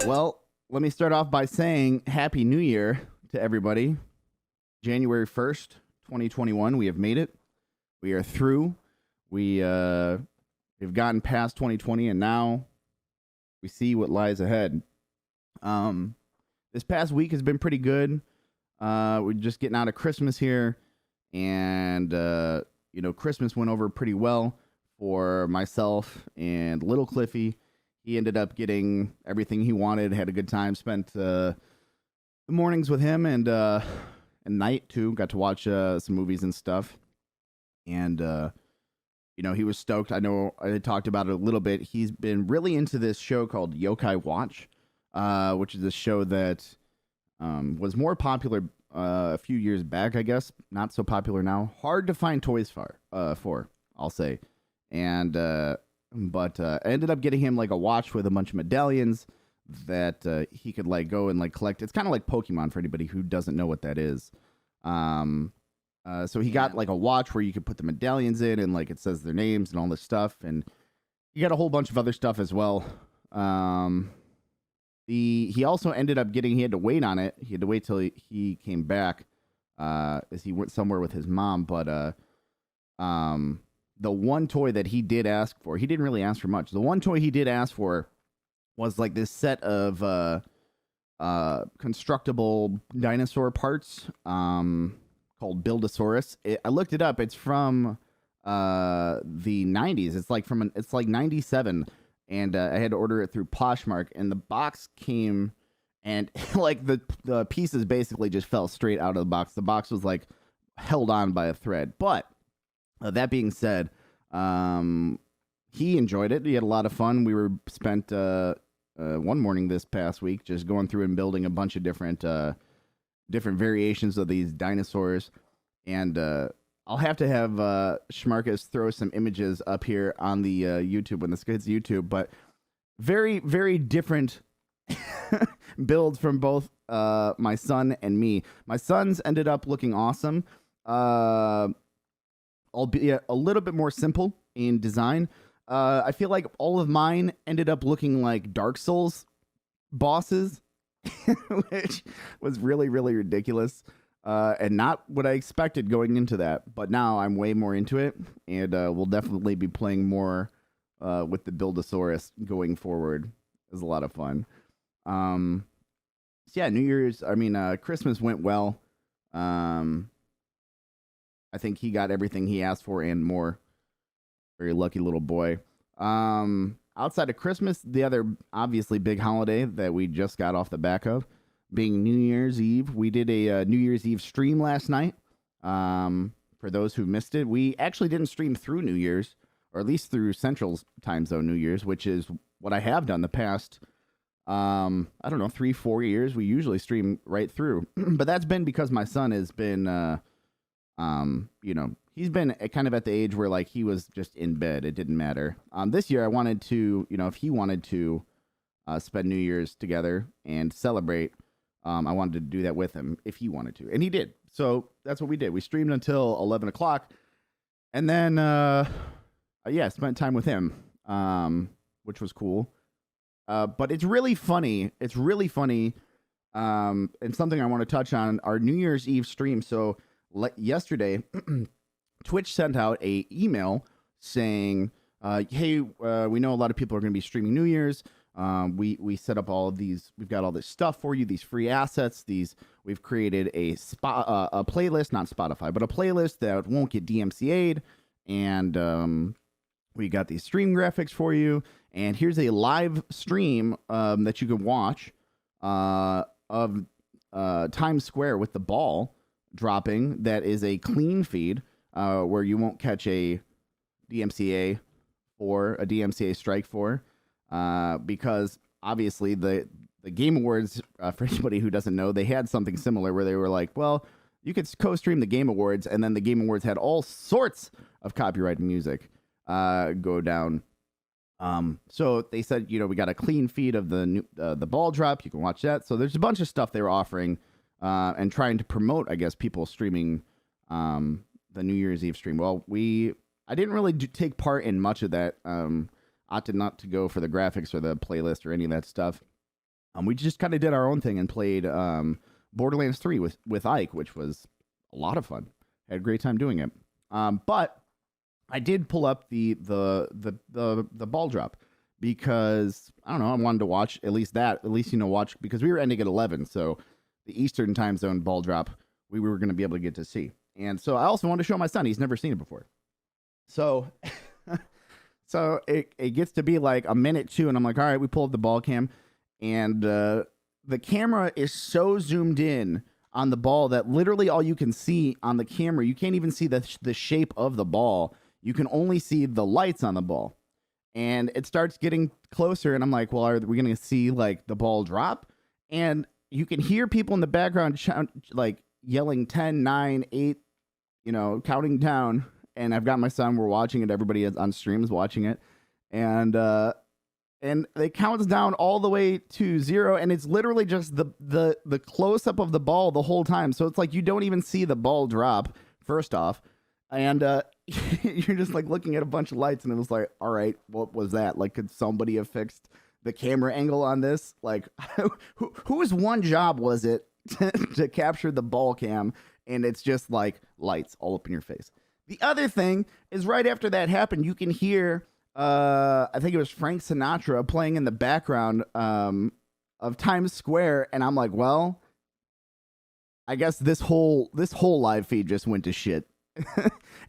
Well, let me start off by saying Happy New Year to everybody. January 1st, 2021, we have made it. We are through. We've gotten past 2020, and now we see what lies ahead. This past week has been pretty good. We're just getting out of Christmas here, and Christmas went over pretty well for myself and little Cliffy. He ended up getting everything he wanted. Had a good time. Spent the mornings with him and night too. Got to watch some movies and stuff. And he was stoked. I know I had talked about it a little bit. He's been really into this show called Yokai Watch, which is a show that was more popular a few years back, I guess. Not so popular now. Hard to find toys for, I'll say. And but I ended up getting him like a watch with a bunch of medallions that he could like go and like collect. It's kind of like Pokemon for anybody who doesn't know what that is. So he got like a watch where you could put the medallions in and like it says their names and all this stuff, and he got a whole bunch of other stuff as well. He also ended up he had to wait on it. He had to wait till he came back as he went somewhere with his mom. But the one toy that he did ask for, he didn't really ask for much. The one toy he did ask for was like this set of constructible dinosaur parts called Buildosaurus. I looked it up. It's from the 90s. It's like 97, and I had to order it through Poshmark, and the box came, and like the pieces basically just fell straight out of the box. The box was like held on by a thread. But that being said, he enjoyed it. He had a lot of fun. We spent one morning this past week just going through and building a bunch of different variations of these dinosaurs. And I'll have to have Schmarkus throw some images up here on the YouTube when this gets YouTube. But very, very different builds from both my son and me. My son's ended up looking awesome. Albeit a little bit more simple in design. I feel like all of mine ended up looking like Dark Souls bosses, which was really, really ridiculous, and not what I expected going into that. But now I'm way more into it, and we'll definitely be playing more with the Buildosaurus going forward. It was a lot of fun. So yeah, Christmas went well. I think he got everything he asked for and more. Very lucky little boy. Outside of Christmas, the other obviously big holiday that we just got off the back of being New Year's Eve. We did a New Year's Eve stream last night. For those who missed it, we actually didn't stream through New Year's, or at least through Central Time Zone New Year's, which is what I have done the past, 3-4 years. We usually stream right through. But that's been because my son has been... he's been kind of at the age where like he was just in bed. It didn't matter. This year I wanted to, if he wanted to spend New Year's together and celebrate, I wanted to do that with him if he wanted to. And he did. So that's what we did. We streamed until 11 o'clock and then, spent time with him, which was cool. But it's really funny. It's really funny. And something I want to touch on our New Year's Eve stream. So yesterday, Twitch sent out a email saying, hey, we know a lot of people are going to be streaming New Year's. We set up all of these. We've got all this stuff for you, these free assets. We've created a playlist, not Spotify, but a playlist that won't get DMCA'd. And we got these stream graphics for you. And here's a live stream that you can watch of Times Square with the ball dropping. That is a clean feed where you won't catch a DMCA strike for because obviously the Game Awards, for anybody who doesn't know, they had something similar where they were like, well, you could co-stream the Game Awards, and then the Game Awards had all sorts of copyrighted music go down. So they said, we got a clean feed of the ball drop. You can watch that. So there's a bunch of stuff they were offering and trying to promote, I guess, people streaming the New Year's Eve stream. Well, I didn't really take part in much of that. Opted not to go for the graphics or the playlist or any of that stuff. We just kind of did our own thing and played Borderlands 3 with Ike, which was a lot of fun. Had a great time doing it. But I did pull up the ball drop because I don't know, I wanted to watch at least watch, because we were ending at 11, so the Eastern time zone ball drop we were going to be able to get to see. And so I also wanted to show my son. He's never seen it before. So so it gets to be like a minute 2, and I'm like, all right, we pull up the ball cam, and the camera is so zoomed in on the ball that literally all you can see on the camera, you can't even see the shape of the ball. You can only see the lights on the ball. And it starts getting closer, and I'm like, well, are we going to see like the ball drop? And you can hear people in the background like yelling 10, 9, 8, counting down. And I've got my son, we're watching it. Everybody on stream is watching it. And it counts down all the way to 0, and it's literally just the close up of the ball the whole time. So it's like you don't even see the ball drop, first off. And you're just like looking at a bunch of lights, and it was like, all right, what was that? Like, could somebody have fixed the camera angle on this? Like, whose one job was it to capture the ball cam? And it's just like lights all up in your face. The other thing is, right after that happened, you can hear, I think it was Frank Sinatra playing in the background of Times Square, and I'm like, well, I guess this whole live feed just went to shit.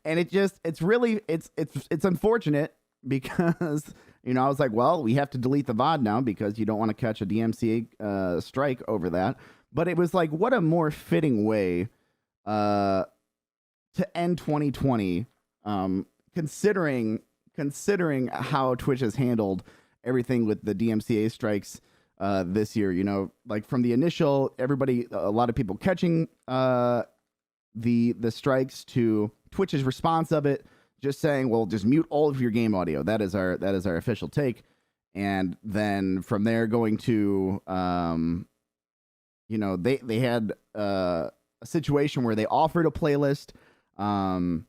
And it's unfortunate because, I was like, well, we have to delete the VOD now because you don't want to catch a DMCA strike over that. But it was like, what a more fitting way to end 2020, considering how Twitch has handled everything with the DMCA strikes this year. Like from the initial, a lot of people catching the strikes, to Twitch's response of it, just saying, well, just mute all of your game audio. That is our official take. And then from there going to they had a situation where they offered a playlist to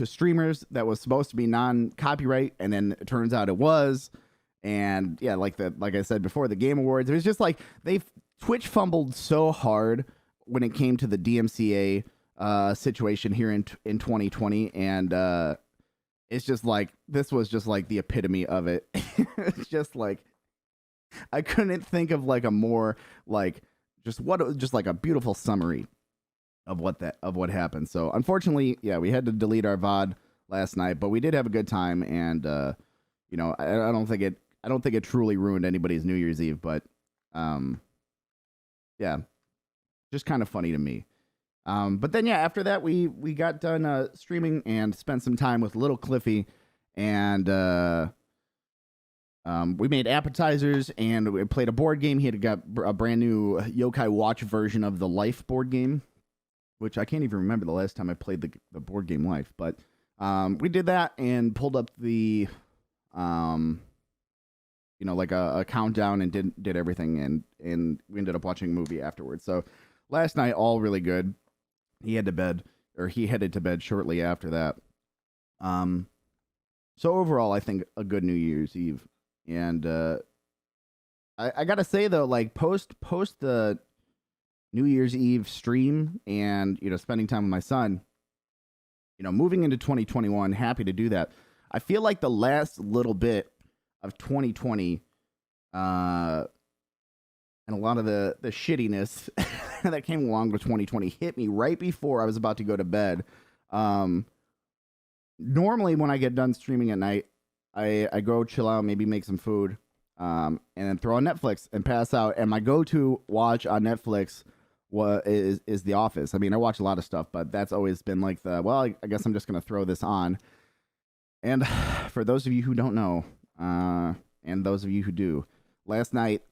streamers that was supposed to be non-copyright, and then it turns out it was. And yeah, like I said before, the Game Awards, it was just like Twitch fumbled so hard when it came to the DMCA situation here in 2020, and it's just like, this was just like the epitome of it. It's just like, I couldn't think of like a more like just like a beautiful summary of what happened. So unfortunately, yeah, we had to delete our VOD last night, but we did have a good time, and I don't think it truly ruined anybody's New Year's Eve, but yeah, just kind of funny to me. But then, yeah, after that, we got done streaming and spent some time with little Cliffy, and we made appetizers, and we played a board game. He had got a brand new Yokai Watch version of the Life board game, which I can't even remember the last time I played the board game Life. But we did that and pulled up the like a countdown, and did everything, and we ended up watching a movie afterwards. So last night, all really good. He headed to bed shortly after that. So overall, I think a good New Year's Eve. And I gotta say though, like post the New Year's Eve stream and spending time with my son, moving into 2021, happy to do that. I feel like the last little bit of 2020, and a lot of the shittiness that came along with 2020 hit me right before I was about to go to bed. Normally, when I get done streaming at night, I go chill out, maybe make some food, and then throw on Netflix and pass out. And my go-to watch on Netflix is The Office. I mean, I watch a lot of stuff, but that's always been like I guess I'm just going to throw this on. And for those of you who don't know, and those of you who do, last night,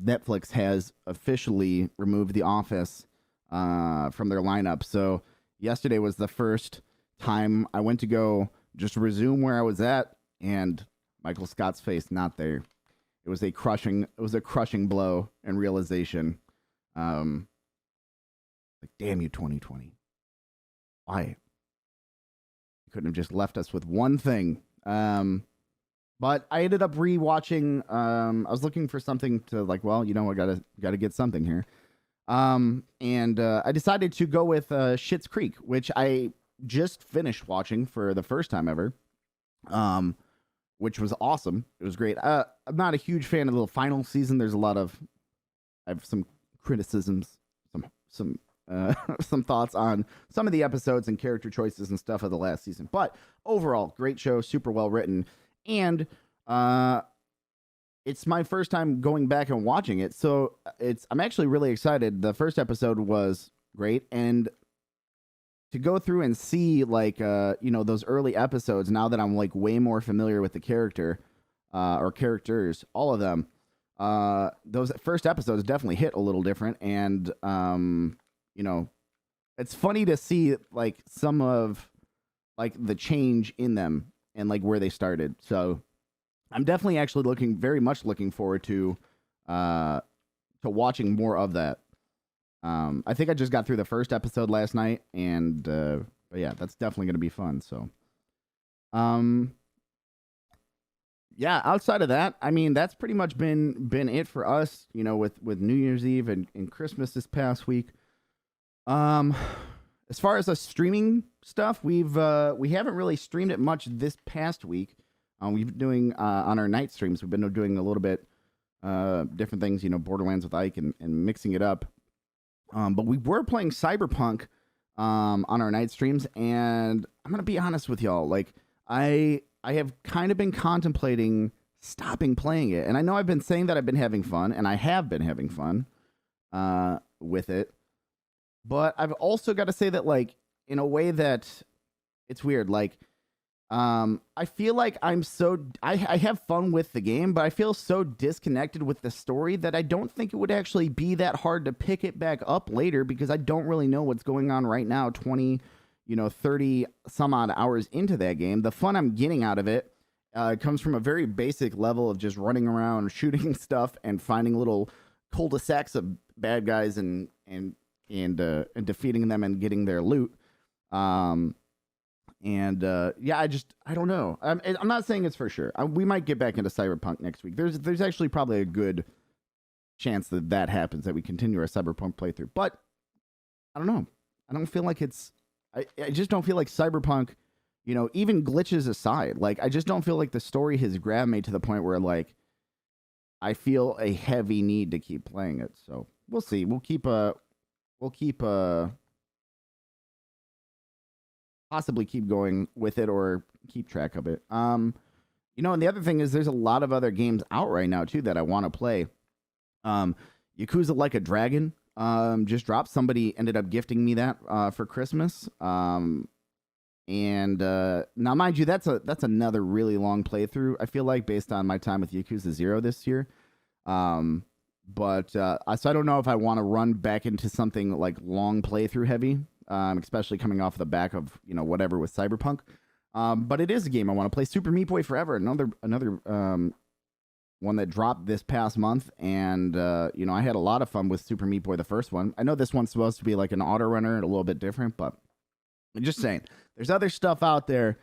Netflix has officially removed The Office from their lineup. So yesterday was the first time I went to go just resume where I was at, and Michael Scott's face not there. It was a crushing blow and realization. Like, damn you, 2020. Why? You couldn't have just left us with one thing. But I ended up rewatching. I was looking for something to like. Well, I gotta get something here. And I decided to go with Schitt's Creek, which I just finished watching for the first time ever. Which was awesome. It was great. I'm not a huge fan of the final season. There's I have some criticisms, some some thoughts on some of the episodes and character choices and stuff of the last season. But overall, great show, super well written, and it's my first time going back and watching it, so I'm actually really excited. The first episode was great, and to go through and see like those early episodes now that I'm like way more familiar with the character or characters, all of them, those first episodes definitely hit a little different, and it's funny to see like some of like the change in them and like where they started. So I'm definitely actually very much looking forward to watching more of that. I think I just got through the first episode last night, and but yeah, that's definitely going to be fun. So, yeah, outside of that, I mean, that's pretty much been it for us, with New Year's Eve and Christmas this past week. As far as the streaming stuff, we haven't really streamed it much this past week. We've been doing on our night streams. We've been doing a little bit different things, Borderlands with Ike and mixing it up. But we were playing Cyberpunk on our night streams, and I'm gonna be honest with y'all. Like, I have kind of been contemplating stopping playing it, and I know I've been saying that I've been having fun, and I have been having fun with it. But I've also got to say that, like, in a way that it's weird. Like, I feel like I have fun with the game, but I feel so disconnected with the story that I don't think it would actually be that hard to pick it back up later, because I don't really know what's going on right now, 20, 30 some odd hours into that game. The fun I'm getting out of it comes from a very basic level of just running around, shooting stuff, and finding little cul-de-sacs of bad guys and defeating them and getting their loot. Yeah, I don't know. I'm not saying it's for sure. We might get back into Cyberpunk next week. There's actually probably a good chance that happens, that we continue our Cyberpunk playthrough. But I don't know. I don't feel like I just don't feel like Cyberpunk, even glitches aside, like, I just don't feel like the story has grabbed me to the point where, like, I feel a heavy need to keep playing it. So we'll see. We'll possibly keep going with it or keep track of it. And the other thing is there's a lot of other games out right now too that I want to play. Yakuza Like a Dragon just dropped. Somebody ended up gifting me that for Christmas. And now, mind you, that's another really long playthrough, I feel like, based on my time with Yakuza 0 this year. But so I don't know if I want to run back into something like long playthrough heavy, especially coming off the back of whatever with Cyberpunk. But it is a game I want to play. Super Meat Boy Forever, another one that dropped this past month, and I had a lot of fun with Super Meat Boy, the first one. I know this one's supposed to be like an auto runner, a little bit different, but I'm just saying, there's other stuff out there.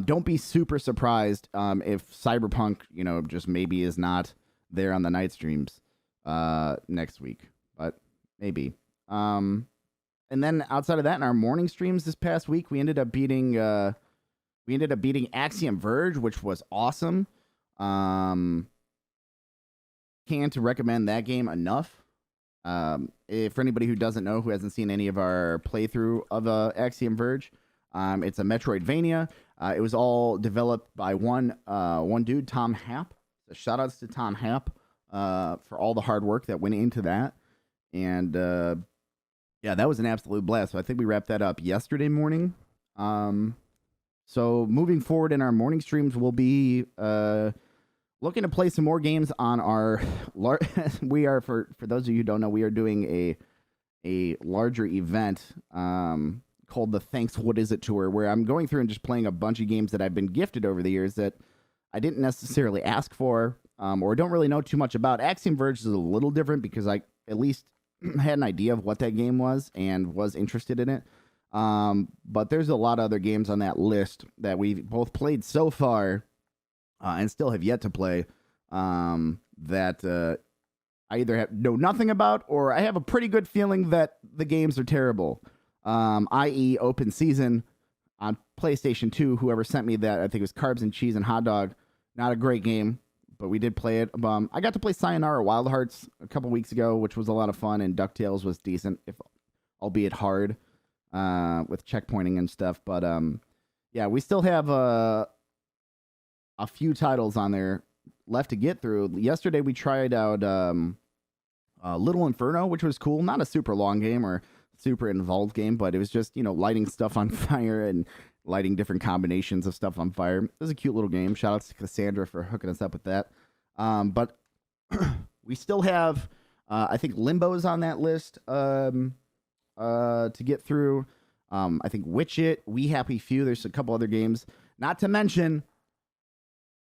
Don't be super surprised if Cyberpunk, just maybe is not there on the night streams next week, but maybe. And then outside of that, in our morning streams this past week, we ended up beating Axiom Verge, which was awesome. Can't recommend that game enough. If for anybody who doesn't know, who hasn't seen any of our playthrough of Axiom Verge, it's a Metroidvania. It was all developed by one dude, Tom Happ. So shout outs to Tom Happ for all the hard work that went into that. And yeah, that was an absolute blast. So I think we wrapped that up yesterday morning. So moving forward in our morning streams, we'll be looking to play some more games on our we are, for those of you who don't know, we are doing a larger event called the Thanks What Is It Tour, where I'm going through and just playing a bunch of games that I've been gifted over the years that I didn't necessarily ask for or don't really know too much about. Axiom Verge is a little different because I at least had an idea of what that game was and was interested in it. But there's a lot of other games on that list that we've both played so far and still have yet to play, that I either know nothing about, or I have a pretty good feeling that the games are terrible. I.e. Open Season on PlayStation 2. Whoever sent me that, I think it was Carbs and Cheese and Hot Dog. Not a great game, but we did play it. I got to play Sayonara Wild Hearts a couple weeks ago, which was a lot of fun, and DuckTales was decent, if albeit hard, with checkpointing and stuff. But yeah, we still have a few titles on there left to get through. Yesterday we tried out Little Inferno, which was cool. Not a super long game or super involved game, but it was just, lighting stuff on fire and lighting different combinations of stuff on fire. It was a cute little game. Shout out to Cassandra for hooking us up with that. But we still have, I think Limbo's on that list to get through. I think Witch It, We Happy Few. There's a couple other games. Not to mention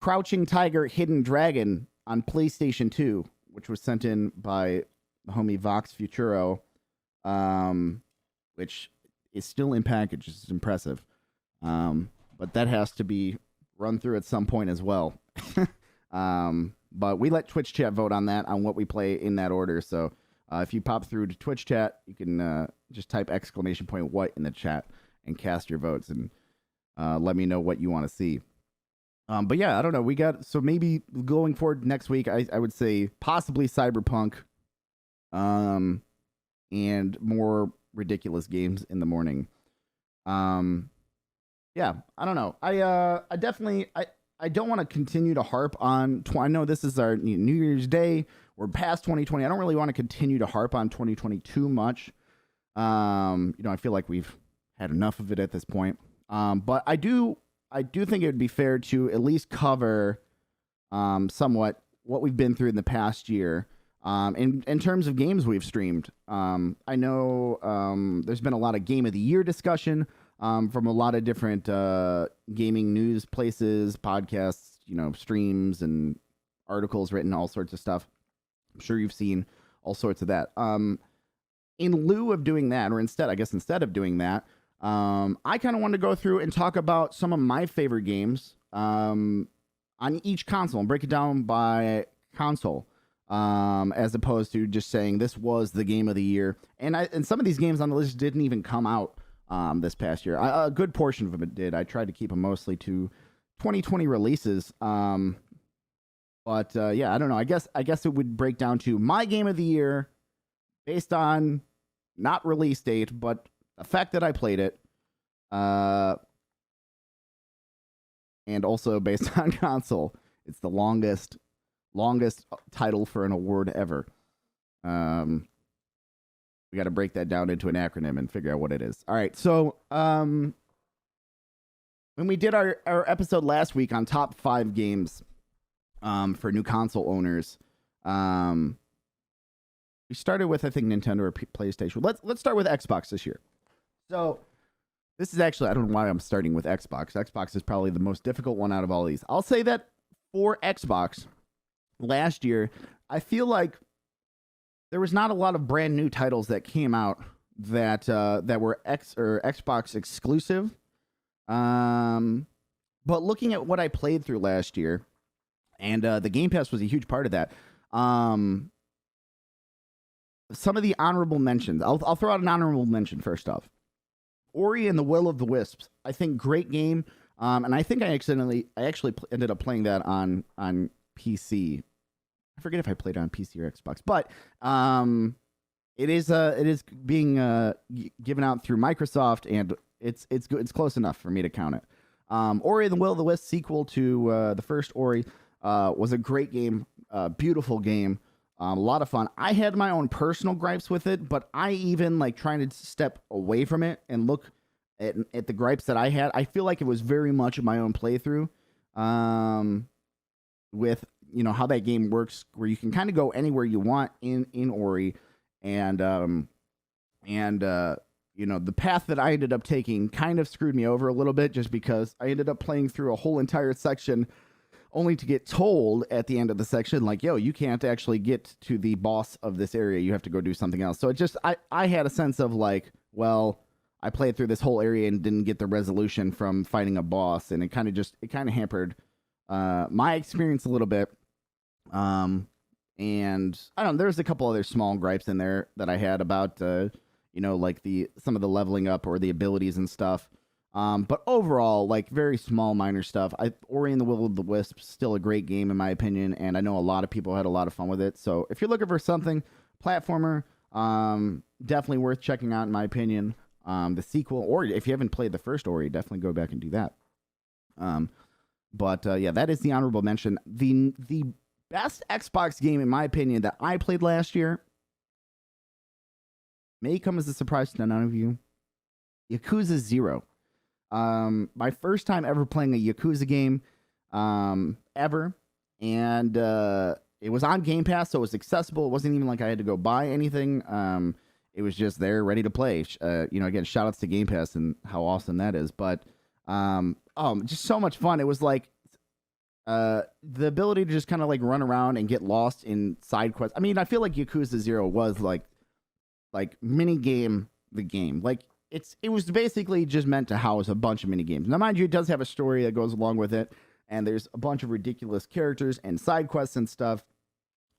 Crouching Tiger, Hidden Dragon on PlayStation 2, which was sent in by the homie Vox Futuro, which is still in package. It's impressive. But that has to be run through at some point as well. But we let Twitch chat vote on that, on what we play in that order. So if you pop through to Twitch chat, you can just type !what in the chat and cast your votes and let me know what you want to see. But yeah, I don't know. So maybe going forward next week, I would say possibly Cyberpunk, and more ridiculous games in the morning. Yeah, I don't know. I definitely, I don't want to continue to harp on, I know this is our New Year's Day. We're past 2020. I don't really want to continue to harp on 2020 too much. I feel like we've had enough of it at this point. But I do think it would be fair to at least cover somewhat what we've been through in the past year, in terms of games we've streamed. I know there's been a lot of Game of the Year discussion from a lot of different gaming news places, podcasts, streams, and articles written, all sorts of stuff. I'm sure you've seen all sorts of that. In lieu of doing that, or instead of doing that, I kind of wanted to go through and talk about some of my favorite games on each console and break it down by console, as opposed to just saying this was the game of the year. And some of these games on the list didn't even come out this past year. A good portion of it did. I tried to keep them mostly to 2020 releases. But yeah, I don't know. I guess it would break down to my game of the year based on not release date, but the fact that I played it, and also based on console. It's the longest title for an award ever. We got to break that down into an acronym and figure out what it is. All right, so when we did our episode last week on top 5 games for new console owners, we started with, I think, Nintendo or PlayStation. Let's start with Xbox this year. So this is actually, I don't know why I'm starting with Xbox. Xbox is probably the most difficult one out of all these. I'll say that for Xbox last year, I feel like there was not a lot of brand new titles that came out that were Xbox exclusive. But looking at what I played through last year, and the Game Pass was a huge part of that. Some of the honorable mentions. I'll throw out an honorable mention first off. Ori and the Will of the Wisps. I think great game. And I think I actually ended up playing that on PC. I forget if I played it on PC or Xbox, but it is being given out through Microsoft, and it's good. It's close enough for me to count it. Ori and the Will of the Wisps, sequel to the first Ori, was a great game, beautiful game. A lot of fun. I had my own personal gripes with it, but I even trying to step away from it and look at the gripes that I had. I feel like it was very much my own playthrough, with how that game works, where you can kind of go anywhere you want in Ori, and the path that I ended up taking kind of screwed me over a little bit, just because I ended up playing through a whole entire section only to get told at the end of the section, yo, you can't actually get to the boss of this area. You have to go do something else. So it just, I had a sense of well, I played through this whole area and didn't get the resolution from fighting a boss. And it kind of hampered my experience a little bit. And I don't know, there's a couple other small gripes in there that I had about, like some of the leveling up or the abilities and stuff. But overall, like very small, minor stuff. Ori and the Will of the Wisp, still a great game in my opinion, and I know a lot of people had a lot of fun with it. So if you're looking for something platformer, definitely worth checking out in my opinion. The sequel, or if you haven't played the first Ori, definitely go back and do that. But yeah, that is the honorable mention. The best Xbox game in my opinion that I played last year may come as a surprise to none of you. Yakuza 0. My first time ever playing a Yakuza game, ever, and it was on Game Pass, so it was accessible. It wasn't even like I had to go buy anything. It was just there, ready to play. Again, shout outs to Game Pass and how awesome that is. But just so much fun. It was like the ability to just kind of like run around and get lost in side quests. I mean, I feel like Yakuza 0 was like mini game the game. Like it was basically just meant to house a bunch of mini games. Now, mind you, it does have a story that goes along with it, and there's a bunch of ridiculous characters and side quests and stuff.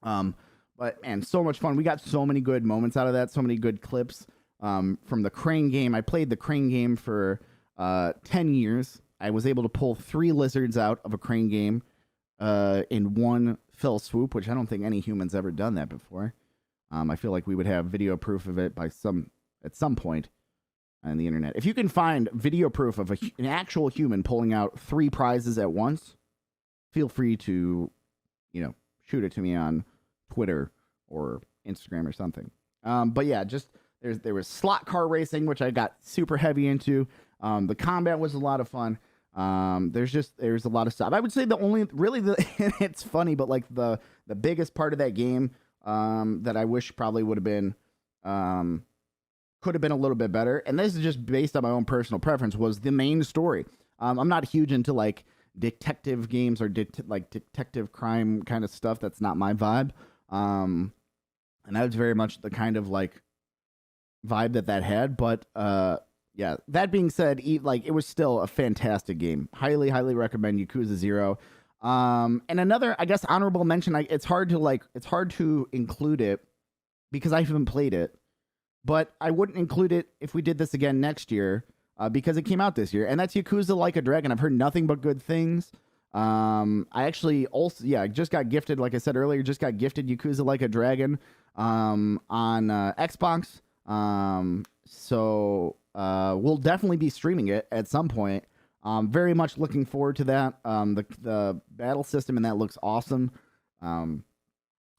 But man, so much fun. We got so many good moments out of that, so many good clips. From the crane game. I played the crane game for 10 years. I was able to pull 3 lizards out of a crane game in one fell swoop, which I don't think any human's ever done that before. I feel like we would have video proof of it at some point on the internet. If you can find video proof of an actual human pulling out 3 prizes at once, feel free to, shoot it to me on Twitter or Instagram or something. But yeah, just there was slot car racing, which I got super heavy into. The combat was a lot of fun. There's a lot of stuff. I would say it's funny, but like the biggest part of that game that I wish probably would have been could have been a little bit better, and this is just based on my own personal preference, was the main story. I'm not huge into like detective games or detective crime kind of stuff. That's not my vibe. And that was very much the kind of like vibe that had. But yeah, that being said, it was still a fantastic game. Highly, highly recommend Yakuza 0. And another, I guess, honorable mention. It's hard to include it because I haven't played it, but I wouldn't include it if we did this again next year because it came out this year, and that's Yakuza Like a Dragon. I've heard nothing but good things. I actually also, I just got gifted, like I said earlier, Yakuza Like a Dragon on Xbox. So we'll definitely be streaming it at some point. Very much looking forward to that. The battle system in that looks awesome.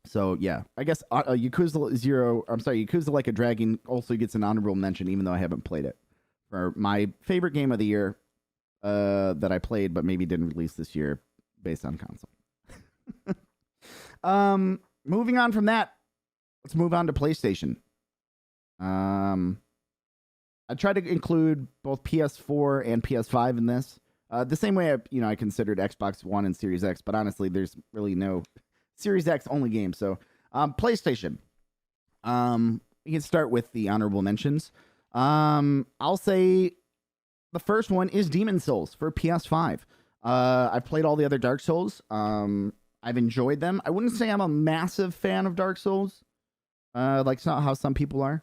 So yeah, I guess Yakuza Like a Dragon also gets an honorable mention, even though I haven't played it. For my favorite game of the year that I played, but maybe didn't release this year based on console. Moving on from that, let's move on to PlayStation. I tried to include both PS4 and PS5 in this. The same way I considered Xbox One and Series X, but honestly, there's really no Series X only game. So, PlayStation. We can start with the honorable mentions. I'll say the first one is Demon's Souls for PS5. I've played all the other Dark Souls. I've enjoyed them. I wouldn't say I'm a massive fan of Dark Souls. It's not how some people are.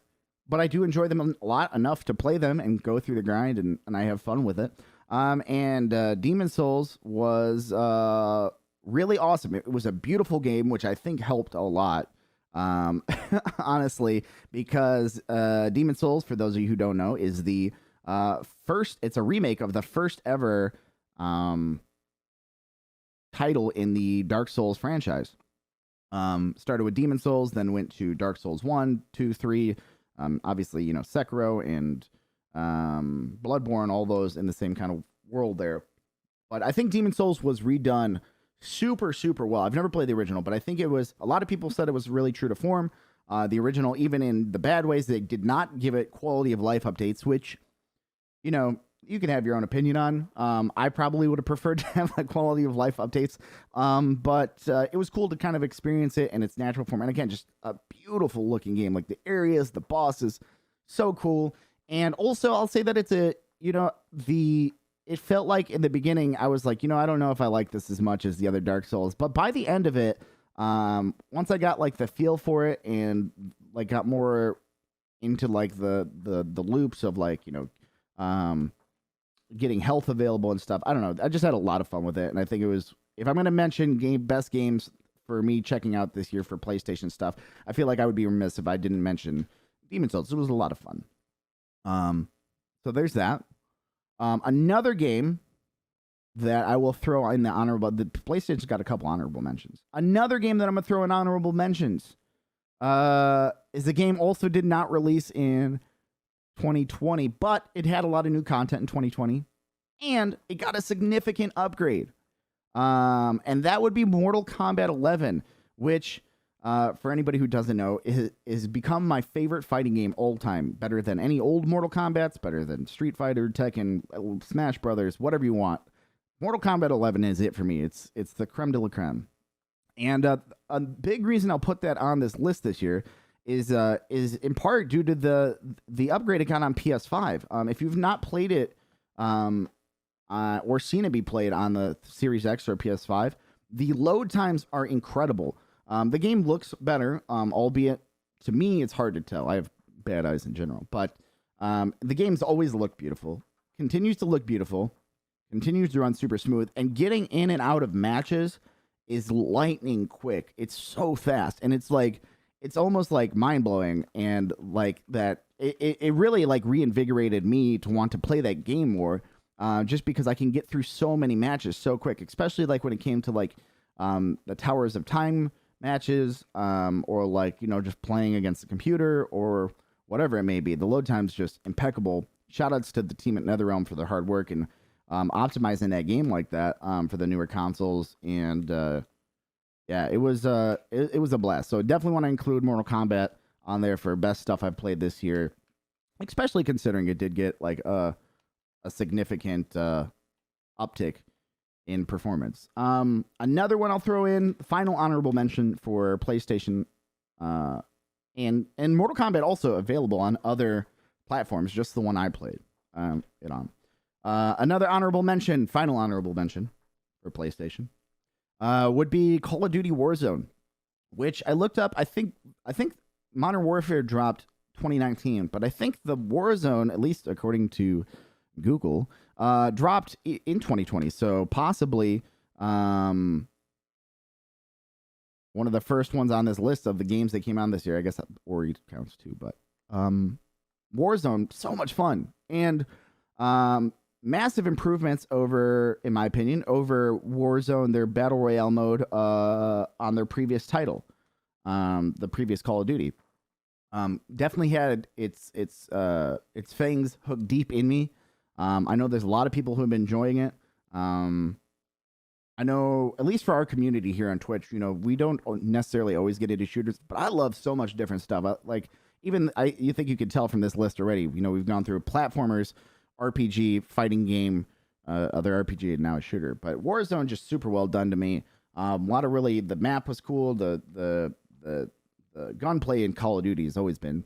But I do enjoy them a lot, enough to play them and go through the grind, and I have fun with it. And Demon's Souls was really awesome. It was a beautiful game, which I think helped a lot, honestly, because Demon's Souls, for those of you who don't know, is the it's a remake of the first ever title in the Dark Souls franchise. Started with Demon's Souls, then went to Dark Souls 1, 2, 3, obviously, Sekiro and Bloodborne, all those in the same kind of world there. But I think Demon's Souls was redone super, super well. I've never played the original, but I think a lot of people said it was really true to form. The original, even in the bad ways, they did not give it quality of life updates, which, you can have your own opinion on. I probably would have preferred to have like quality of life updates. But it was cool to kind of experience it in its natural form. And again, just a beautiful looking game. Like the areas, the bosses, so cool. And also I'll say that it's the it felt like in the beginning I was like, I don't know if I like this as much as the other Dark Souls, but by the end of it, once I got like the feel for it and like got more into like the loops of like getting health available and stuff. I don't know. I just had a lot of fun with it, and I think it was. If I'm going to mention best games for me checking out this year for PlayStation stuff, I feel like I would be remiss if I didn't mention Demon's Souls. It was a lot of fun. So there's that. Another game that I will throw in the honorable. The PlayStation's got a couple honorable mentions. Another game that I'm gonna throw in honorable mentions is a game also did not release in 2020, but it had a lot of new content in 2020, and it got a significant upgrade. And that would be Mortal Kombat 11, which, for anybody who doesn't know, is become my favorite fighting game all time. Better than any old Mortal Kombats, better than Street Fighter, Tekken, Smash Brothers, whatever you want. Mortal Kombat 11 is it for me. It's the creme de la creme. And a big reason I'll put that on this list this year is in part due to the upgrade it got on PS5. If you've not played it, or seen it be played on the Series X or PS5, the load times are incredible. The game looks better, albeit to me it's hard to tell. I have bad eyes in general, but the game's always looked beautiful, continues to look beautiful, continues to run super smooth, and getting in and out of matches is lightning quick. It's so fast, and it's almost like mind-blowing, and like that it really like reinvigorated me to want to play that game more. Just because I can get through so many matches so quick, especially like when it came to like the Towers of Time matches, or like, just playing against the computer or whatever it may be. The load time's just impeccable. Shoutouts to the team at NetherRealm for their hard work and optimizing that game like that for the newer consoles. And yeah, it was a blast. So definitely want to include Mortal Kombat on there for best stuff I've played this year, especially considering it did get like a significant uptick in performance. Another one I'll throw in, final honorable mention for PlayStation, and Mortal Kombat also available on other platforms, just the one I played it on. Another honorable mention, final honorable mention for PlayStation, would be Call of Duty Warzone, which I looked up. I think Modern Warfare dropped 2019, but I think the Warzone, at least according to Google, dropped in 2020, so possibly one of the first ones on this list of the games that came out this year. I guess that Ori counts too, but Warzone, so much fun, and massive improvements over, in my opinion, over Warzone, their Battle Royale mode on their previous title, the previous Call of Duty. Definitely had its fangs hooked deep in me. I know there's a lot of people who have been enjoying it. I know, at least for our community here on Twitch, we don't necessarily always get into shooters, but I love so much different stuff. You think you could tell from this list already. We've gone through platformers, RPG, fighting game, other RPG, and now a shooter. But Warzone just super well done to me. A lot of really, the map was cool. The gunplay in Call of Duty has always been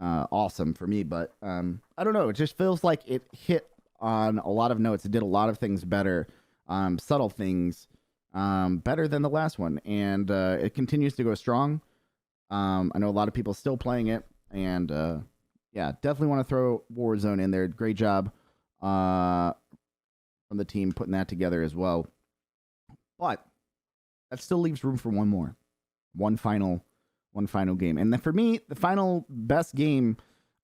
awesome for me, but I don't know. It just feels like it hit on a lot of notes. It did a lot of things better, subtle things better than the last one, and it continues to go strong. I know a lot of people still playing it, and yeah, definitely want to throw Warzone in there. Great job from the team putting that together as well. But that still leaves room for one final game. And then for me, the final best game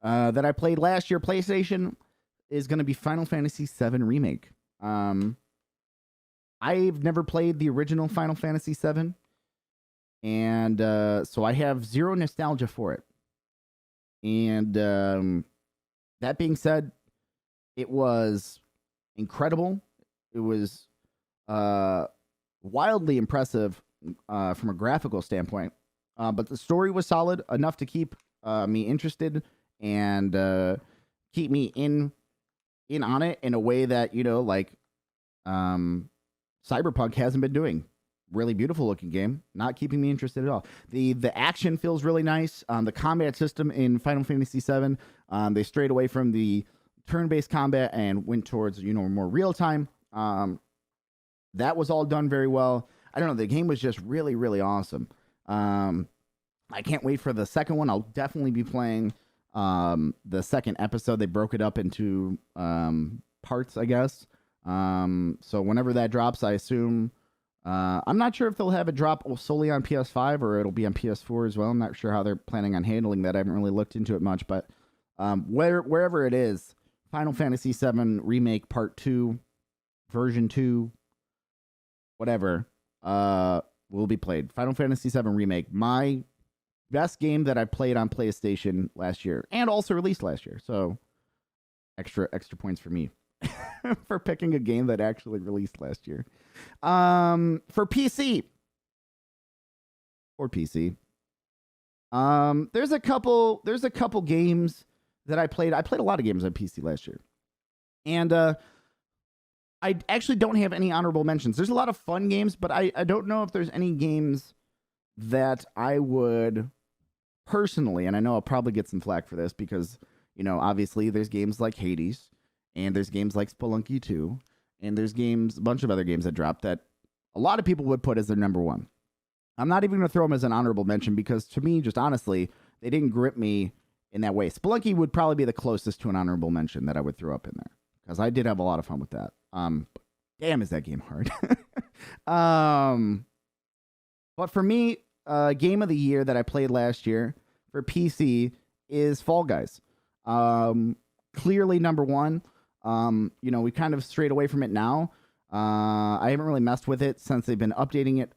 that I played last year, PlayStation, is going to be Final Fantasy VII Remake. I've never played the original Final Fantasy VII, and so I have zero nostalgia for it. And that being said, it was incredible. It was wildly impressive from a graphical standpoint. But the story was solid enough to keep me interested and keep me in on it in a way that, Cyberpunk hasn't been doing. Really beautiful looking game, not keeping me interested at all. The action feels really nice. The combat system in Final Fantasy VII, they strayed away from the turn-based combat and went towards, more real time. That was all done very well. I don't know. The game was just really, really awesome. I can't wait for the second one. I'll definitely be playing the second episode. They broke it up into parts, I guess. So whenever that drops, I assume. I'm not sure if they'll have it drop solely on PS5 or it'll be on PS4 as well. I'm not sure how they're planning on handling that. I haven't really looked into it much, but wherever it is, Final Fantasy VII Remake Part 2, Version 2, whatever, will be played. Final Fantasy VII Remake, my best game that I played on PlayStation last year and also released last year. So extra points for me for picking a game that actually released last year. For PC. There's a couple games that I played. I played a lot of games on PC last year. And I actually don't have any honorable mentions. There's a lot of fun games, but I don't know if there's any games that I would personally, and I know I'll probably get some flack for this because, obviously there's games like Hades, and there's games like Spelunky 2, and there's a bunch of other games that dropped that a lot of people would put as their number one. I'm not even going to throw them as an honorable mention because to me, just honestly, they didn't grip me in that way. Spelunky would probably be the closest to an honorable mention that I would throw up in there because I did have a lot of fun with that. Damn, is that game hard. But for me, game of the year that I played last year for PC is Fall Guys. Clearly number one. We kind of strayed away from it now. I haven't really messed with it since they've been updating it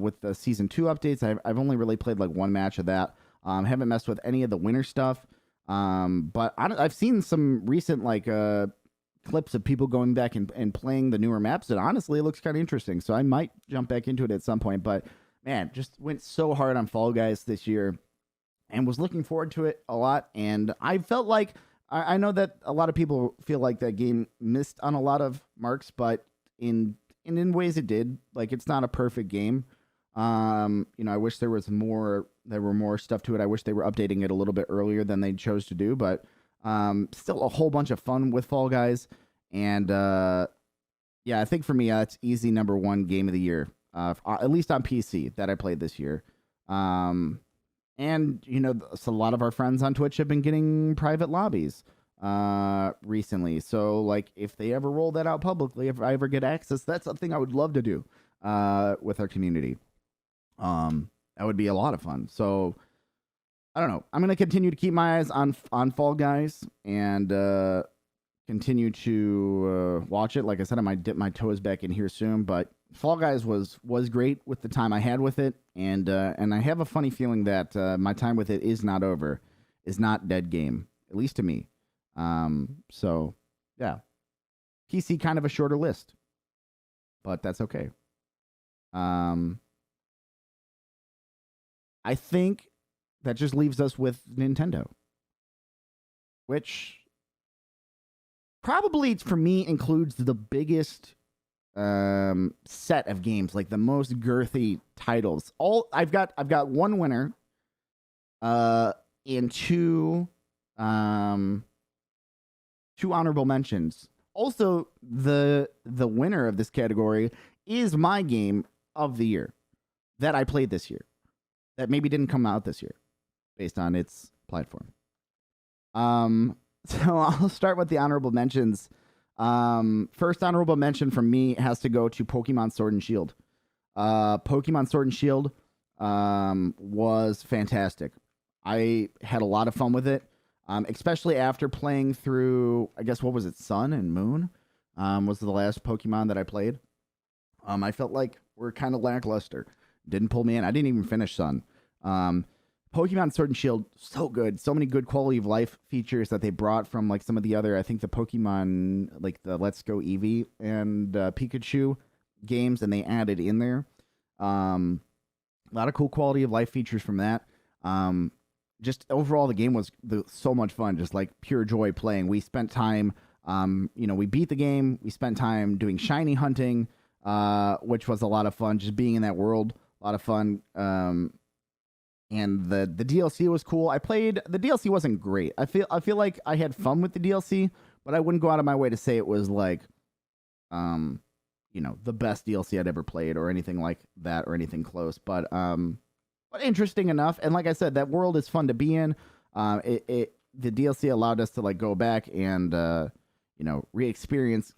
with the Season 2 updates. I've only really played like one match of that. Haven't messed with any of the winter stuff. But I've seen some recent clips of people going back and playing the newer maps, and honestly, it looks kind of interesting. So I might jump back into it at some point. But man, just went so hard on Fall Guys this year and was looking forward to it a lot. And I felt like I know that a lot of people feel like that game missed on a lot of marks, but in ways it did. Like, it's not a perfect game. I wish there were more stuff to it. I wish they were updating it a little bit earlier than they chose to do, but still a whole bunch of fun with Fall Guys. And I think for me, it's easy number one game of the year, at least on PC that I played this year. So a lot of our friends on Twitch have been getting private lobbies recently. So, if they ever roll that out publicly, if I ever get access, that's something I would love to do with our community. That would be a lot of fun. So, I don't know. I'm going to continue to keep my eyes on Fall Guys and continue to watch it. Like I said, I might dip my toes back in here soon, but Fall Guys was great with the time I had with it, and I have a funny feeling that my time with it is not over, is not dead game, at least to me. So yeah, PC kind of a shorter list, but that's okay. I think that just leaves us with Nintendo, which probably for me includes the biggest set of games, like the most girthy titles. I've got one winner and two honorable mentions. Also, the winner of this category is my game of the year that I played this year that maybe didn't come out this year based on its platform. So I'll start with the honorable mentions. First honorable mention from me has to go to Pokemon Sword and Shield. Pokemon Sword and Shield was fantastic. I had a lot of fun with it, especially after playing through, I guess, what was it, Sun and Moon was the last Pokemon that I played. I felt like we're kind of lackluster. Didn't pull me in. I didn't even finish Sun. Pokemon Sword and Shield, so good. So many good quality of life features that they brought from some of the other, I think the Pokemon, like the Let's Go Eevee and Pikachu games, and they added in there. A lot of cool quality of life features from that. Just overall, the game was so much fun, just pure joy playing. We spent time, we beat the game. We spent time doing shiny hunting, which was a lot of fun, just being in that world, a lot of fun. And the DLC was cool. The DLC wasn't great. I feel like I had fun with the DLC, but I wouldn't go out of my way to say it was like, the best DLC I'd ever played or anything like that or anything close. But interesting enough. And like I said, that world is fun to be in. The DLC allowed us to like go back and, re-experience,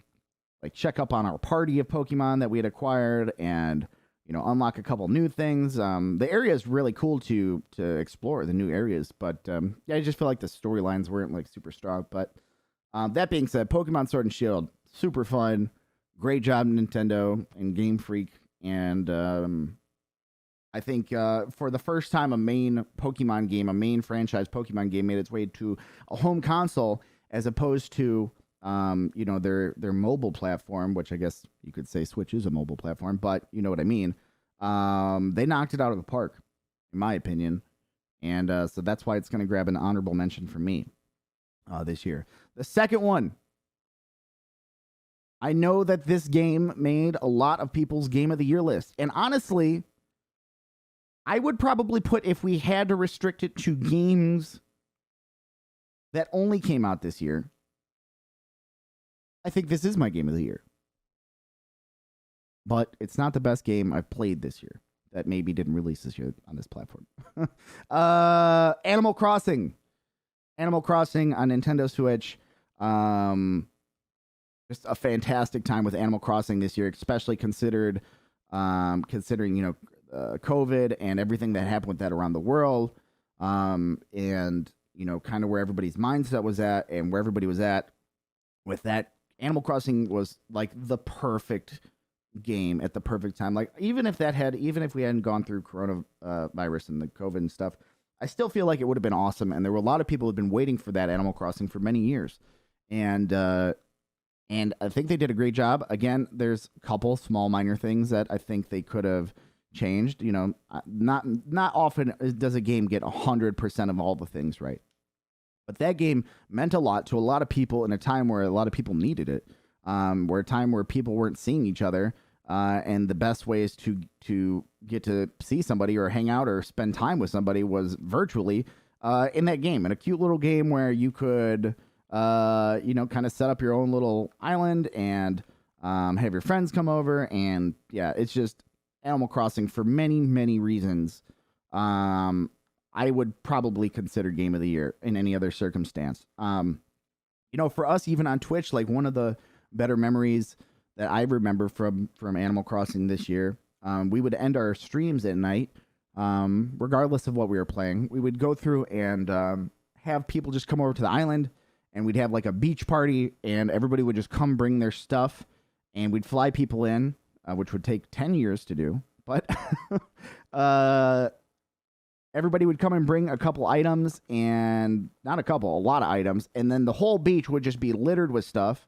like check up on our party of Pokemon that we had acquired and, unlock a couple new things. The area is really cool to explore, the new areas. But I just feel like the storylines weren't like super strong. But that being said, Pokemon Sword and Shield, super fun. Great job, Nintendo and Game Freak. And I think for the first time, a main Pokemon game, a main franchise Pokemon game made its way to a home console as opposed to, their mobile platform, which I guess you could say Switch is a mobile platform, but you know what I mean. They knocked it out of the park, in my opinion. And so that's why it's going to grab an honorable mention from me this year. The second one. I know that this game made a lot of people's Game of the Year list. And honestly, I would probably put, if we had to restrict it to games that only came out this year, I think this is my Game of the Year. But it's not the best game I've played this year. That maybe didn't release this year on this platform. Animal Crossing. Animal Crossing on Nintendo Switch. Just a fantastic time with Animal Crossing this year, especially considering, COVID and everything that happened with that around the world. And, kind of where everybody's mindset was at and where everybody was at with that. Animal Crossing was like the perfect game at the perfect time. Like, even if we hadn't gone through coronavirus and the COVID and stuff, I still feel like it would have been awesome. And there were a lot of people who had been waiting for that Animal Crossing for many years. And I think they did a great job. Again, there's a couple small minor things that I think they could have changed. Not often does a game get 100% of all the things right. But that game meant a lot to a lot of people in a time where a lot of people needed it. A time where people weren't seeing each other. And the best ways to get to see somebody or hang out or spend time with somebody was virtually in that game. In a cute little game where you could... kind of set up your own little island and have your friends come over. And yeah, it's just Animal Crossing for many, many reasons. I would probably consider Game of the Year in any other circumstance. For us, even on Twitch, like one of the better memories that I remember from Animal Crossing this year, we would end our streams at night, regardless of what we were playing. We would go through and have people just come over to the island. And we'd have like a beach party, and everybody would just come bring their stuff, and we'd fly people in, which would take 10 years to do. But everybody would come and bring a couple items, and not a couple, a lot of items, and then the whole beach would just be littered with stuff.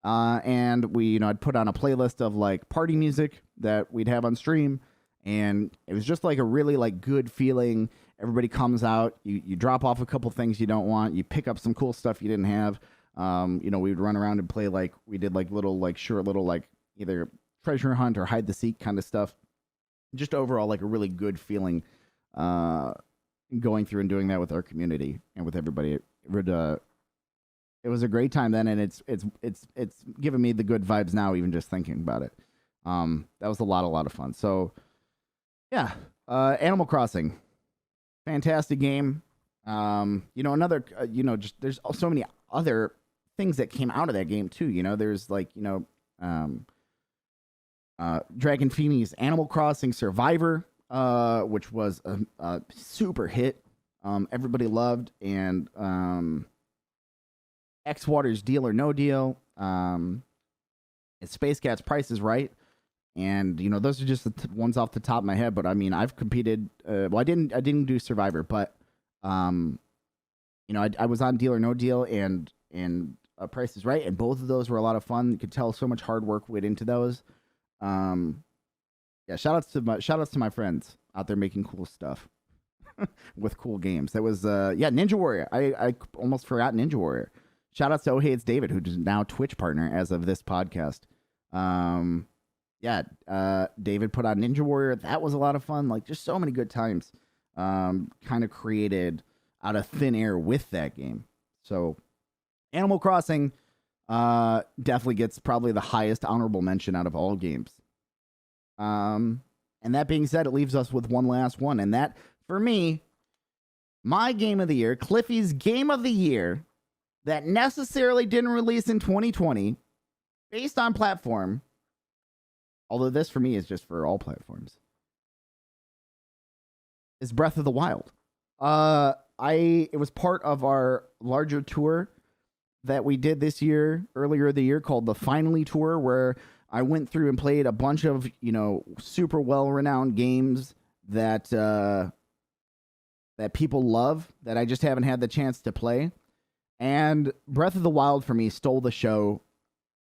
And I'd put on a playlist of like party music that we'd have on stream, and it was just like a really like good feeling. Everybody comes out, you drop off a couple things you don't want, you pick up some cool stuff you didn't have. We would run around and play like we did like little like short little like either treasure hunt or hide the seek kind of stuff. Just overall like a really good feeling going through and doing that with our community and with everybody. It was a great time then, and it's giving me the good vibes now even just thinking about it. That was a lot of fun. So yeah, Animal Crossing. Fantastic game. Another, just there's so many other things that came out of that game too. There's like, Dragon Phoenix Animal Crossing Survivor, which was a super hit. Everybody loved, and X Waters Deal or No Deal. Space Cat's Price is Right. And those are just the ones off the top of my head. But I mean, I've competed. I didn't do Survivor, but I was on Deal or No Deal and Price is Right, and both of those were a lot of fun. You could tell so much hard work went into those. Shout outs to my friends out there making cool stuff with cool games. That was Ninja Warrior. I almost forgot Ninja Warrior. Shout outs to Oh Hey It's David, who's now Twitch partner as of this podcast. David put on Ninja Warrior. That was a lot of fun. Like, just so many good times kind of created out of thin air with that game. So, Animal Crossing, definitely gets probably the highest honorable mention out of all games. And that being said, it leaves us with one last one. And that, for me, my game of the year, Cliffy's game of the year, that necessarily didn't release in 2020, based on platform, although this for me is just for all platforms, is Breath of the Wild. It was part of our larger tour that we did this year, earlier the year, called the Finally Tour, where I went through and played a bunch of, super well-renowned games that that people love, that I just haven't had the chance to play. And Breath of the Wild for me stole the show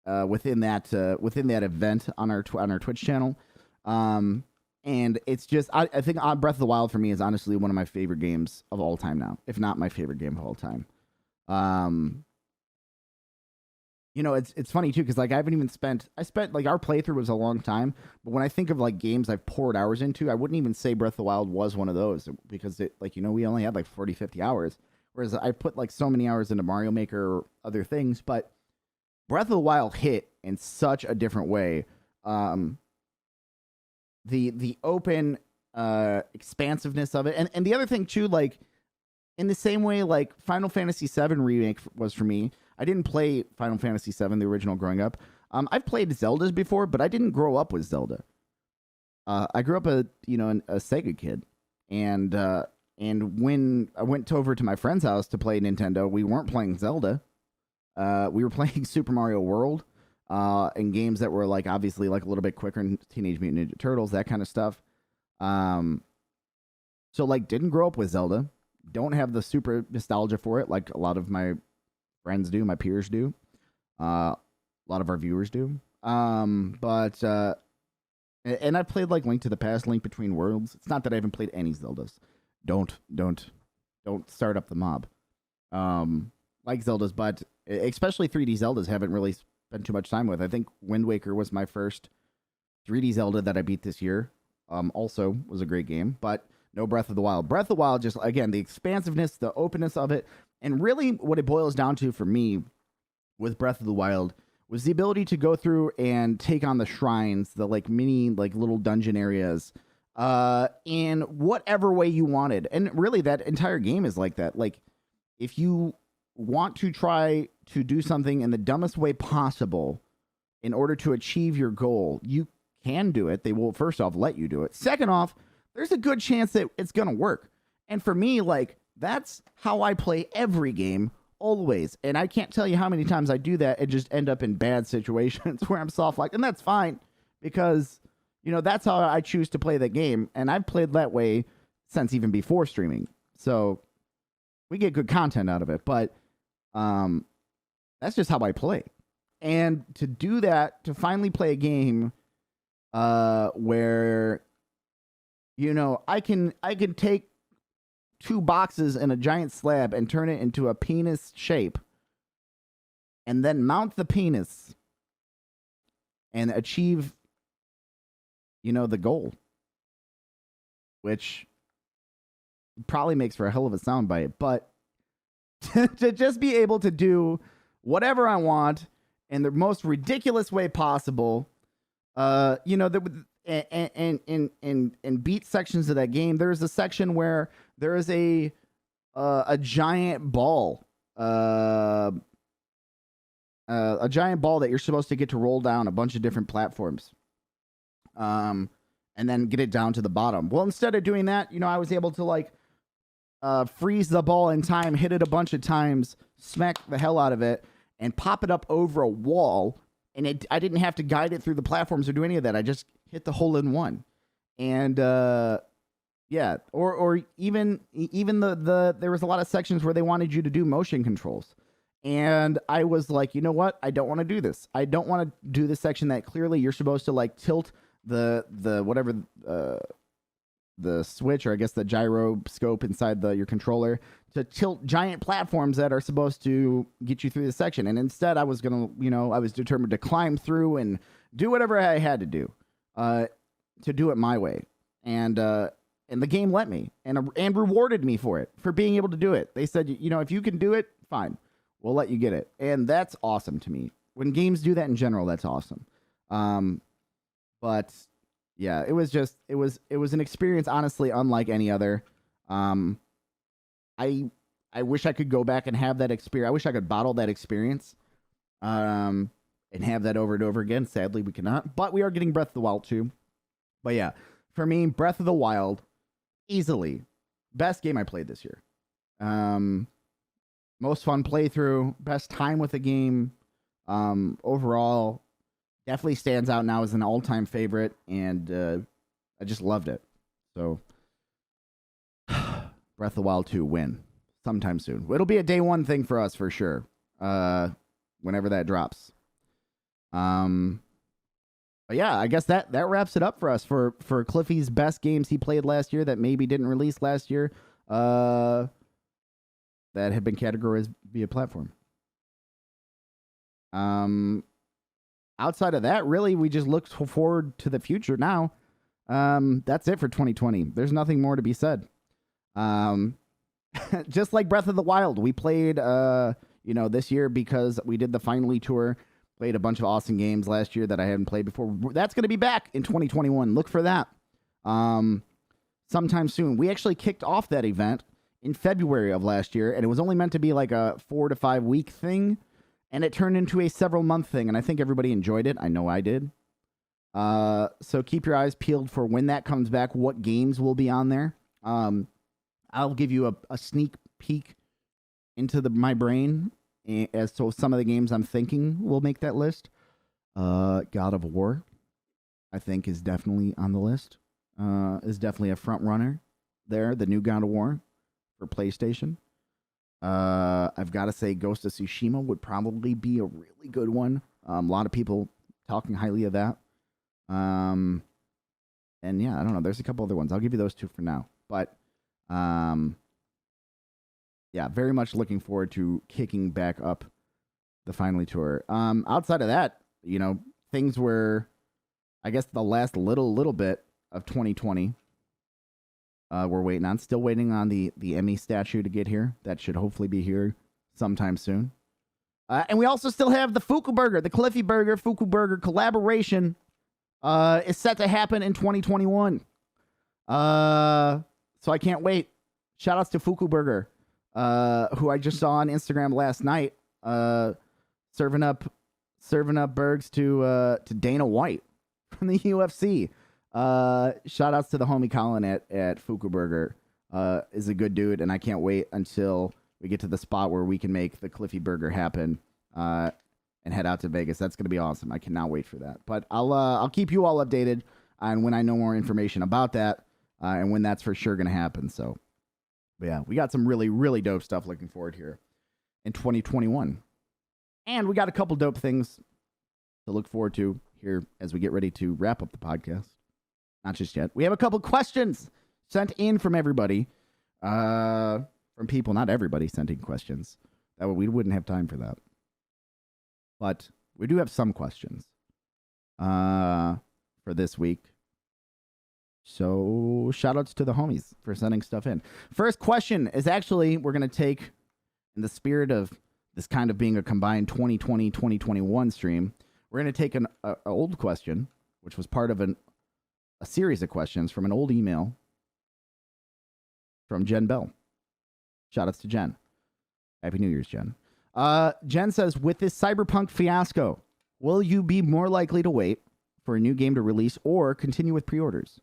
within that event on our Twitch channel. And it's just, I think Breath of the Wild for me is honestly one of my favorite games of all time now, if not my favorite game of all time. It's funny too, because like I spent like, our playthrough was a long time, but when I think of like games I've poured hours into, I wouldn't even say Breath of the Wild was one of those, because it, like, we only had like 40, 50 hours, whereas I put like so many hours into Mario Maker or other things. But Breath of the Wild hit in such a different way. The open expansiveness of it, and the other thing too, like in the same way like Final Fantasy VII Remake was for me. I didn't play Final Fantasy VII, the original, growing up. I've played Zeldas before, but I didn't grow up with Zelda. I grew up a Sega kid, and when I went over to my friend's house to play Nintendo, we weren't playing Zelda. We were playing Super Mario World, and games that were like obviously like a little bit quicker, than Teenage Mutant Ninja Turtles, that kind of stuff. So like didn't grow up with Zelda. Don't have the super nostalgia for it like a lot of my friends do, my peers do, a lot of our viewers do. But and I played like Link to the Past, Link Between Worlds. It's not that I haven't played any Zeldas. Don't start up the mob. Like Zeldas, but especially 3D Zeldas, haven't really spent too much time with. I think Wind Waker was my first 3D Zelda that I beat this year. Also was a great game, but no Breath of the Wild. Breath of the Wild, just again, the expansiveness, the openness of it, and really what it boils down to for me with Breath of the Wild was the ability to go through and take on the shrines, the like mini like little dungeon areas, in whatever way you wanted. And really that entire game is like that. Like if you want to try to do something in the dumbest way possible in order to achieve your goal, you can do it. They will first off let you do it. Second off, there's a good chance that it's going to work. And for me, like, that's how I play every game, always. And I can't tell you how many times I do that and just end up in bad situations where I'm soft-locked. And that's fine, because, that's how I choose to play the game. And I've played that way since even before streaming. So we get good content out of it. But that's just how I play. And to do that, to finally play a game where... I can take 2 boxes and a giant slab and turn it into a penis shape, and then mount the penis and achieve, the goal, which probably makes for a hell of a soundbite. But to just be able to do whatever I want in the most ridiculous way possible, and beat sections of that game. There's a section where there is a giant ball, a giant ball that you're supposed to get to roll down a bunch of different platforms, and then get it down to the bottom. Well, instead of doing that, I was able to like freeze the ball in time, hit it a bunch of times, smack the hell out of it, and pop it up over a wall. And I didn't have to guide it through the platforms or do any of that. I just hit the hole in one. And yeah, or even there was a lot of sections where they wanted you to do motion controls. And I was like, you know what? I don't want to do this. I don't want to do this section that clearly you're supposed to like tilt the whatever the switch, or I guess the gyroscope inside your controller, to tilt giant platforms that are supposed to get you through the section. And instead I was going to, I was determined to climb through and do whatever I had to do to do it my way. And the game let me and rewarded me for it, for being able to do it. They said, if you can do it, fine, we'll let you get it. And that's awesome to me. when games do that in general, that's awesome. But yeah, it was an experience, honestly, unlike any other. I wish I could go back and have that experience. I wish I could bottle that experience, and have that over and over again. Sadly, we cannot. But we are getting Breath of the Wild 2. But yeah, for me, Breath of the Wild, easily best game I played this year. Most fun playthrough, best time with the game. Overall, definitely stands out now as an all-time favorite, and I just loved it. So, Breath of the Wild 2 win sometime soon. It'll be a day one thing for us for sure. Whenever that drops. But yeah, I guess that wraps it up for us for Cliffy's best games he played last year that maybe didn't release last year. That had been categorized via platform. Outside of that, really, we just look forward to the future now. That's it for 2020. There's nothing more to be said. Just like Breath of the Wild, we played, this year because we did the Finally Tour. Played a bunch of awesome games last year that I hadn't played before. That's going to be back in 2021. Look for that sometime soon. We actually kicked off that event in February of last year, and it was only meant to be like a 4 to 5 week thing, and it turned into a several month thing, and I think everybody enjoyed it. I know I did. So keep your eyes peeled for when that comes back, what games will be on there. I'll give you a sneak peek into my brain as to some of the games I'm thinking will make that list. God of War, I think, is definitely on the list. Is definitely a front runner there. The new God of War for PlayStation. I've got to say Ghost of Tsushima would probably be a really good one. A lot of people talking highly of that. And yeah, I don't know. There's a couple other ones. I'll give you those two for now. But yeah, very much looking forward to kicking back up the Finally Tour. Outside of that, things were, I guess, the last little bit of 2020. We're waiting on. Still waiting on the Emmy statue to get here. That should hopefully be here sometime soon. And we also still have the Fuku Burger, the Cliffy Burger, Fuku Burger collaboration is set to happen in 2021. So I can't wait. Shout outs to Fuku Burger, who I just saw on Instagram last night, serving up burgers to Dana White from the UFC. Shout outs to the homie Colin at Fuku Burger. Is a good dude, and I can't wait until we get to the spot where we can make the Cliffy Burger happen, and head out to Vegas. That's going to be awesome. I cannot wait for that. But I'll keep you all updated on when I know more information about that, and when that's for sure going to happen. So, but yeah, we got some really, really dope stuff looking forward here in 2021. And we got a couple dope things to look forward to here as we get ready to wrap up the podcast. Not just yet. We have a couple questions sent in from everybody. From people. Not everybody sent in questions. That way we wouldn't have time for that. But we do have some questions for this week. So shout outs to the homies for sending stuff in. First question is actually, we're going to take, in the spirit of this kind of being a combined 2020-2021 stream, we're going to take an old question, which was part of a series of questions from an old email from Jen Bell. Shout outs to Jen. Happy New Year's, Jen. Jen says, with this Cyberpunk fiasco, will you be more likely to wait for a new game to release or continue with pre-orders?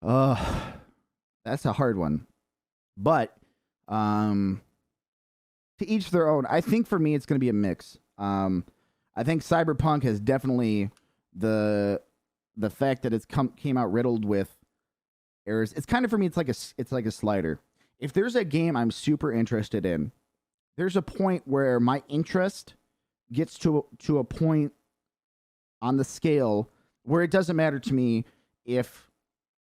That's a hard one. But to each their own. I think for me it's going to be a mix. I think Cyberpunk has definitely the fact that it's came out riddled with errors. It's kind of, for me, it's like a slider. If there's a game I'm super interested in, there's a point where my interest gets to a point on the scale where it doesn't matter to me if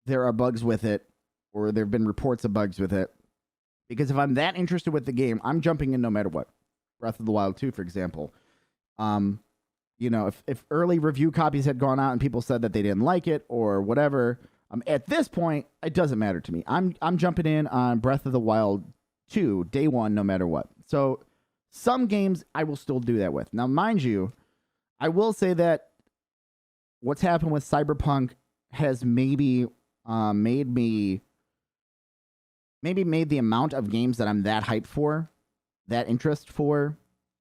there are bugs with it or there have been reports of bugs with it. Because if I'm that interested with the game, I'm jumping in no matter what. Breath of the Wild 2, for example. If early review copies had gone out and people said that they didn't like it or whatever, at this point, it doesn't matter to me. I'm jumping in on Breath of the Wild 2, day one, no matter what. So Some games I will still do that with. Now, mind you, I will say that what's happened with Cyberpunk has maybe made the amount of games that I'm that hyped for, that interest for,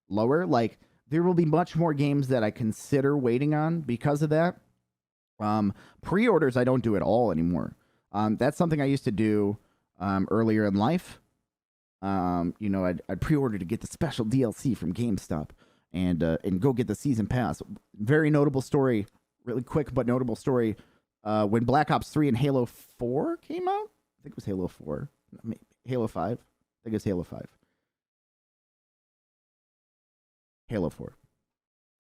lower. Like, there will be much more games that I consider waiting on because of that. Pre-orders I don't do at all anymore. That's something I used to do earlier in life. I'd pre-order to get the special DLC from GameStop and go get the season pass. Very notable story, really quick but notable story. When Black Ops 3 and Halo 4 came out, I think it was Halo 4, Halo 5. I think it's Halo 5. Halo 4.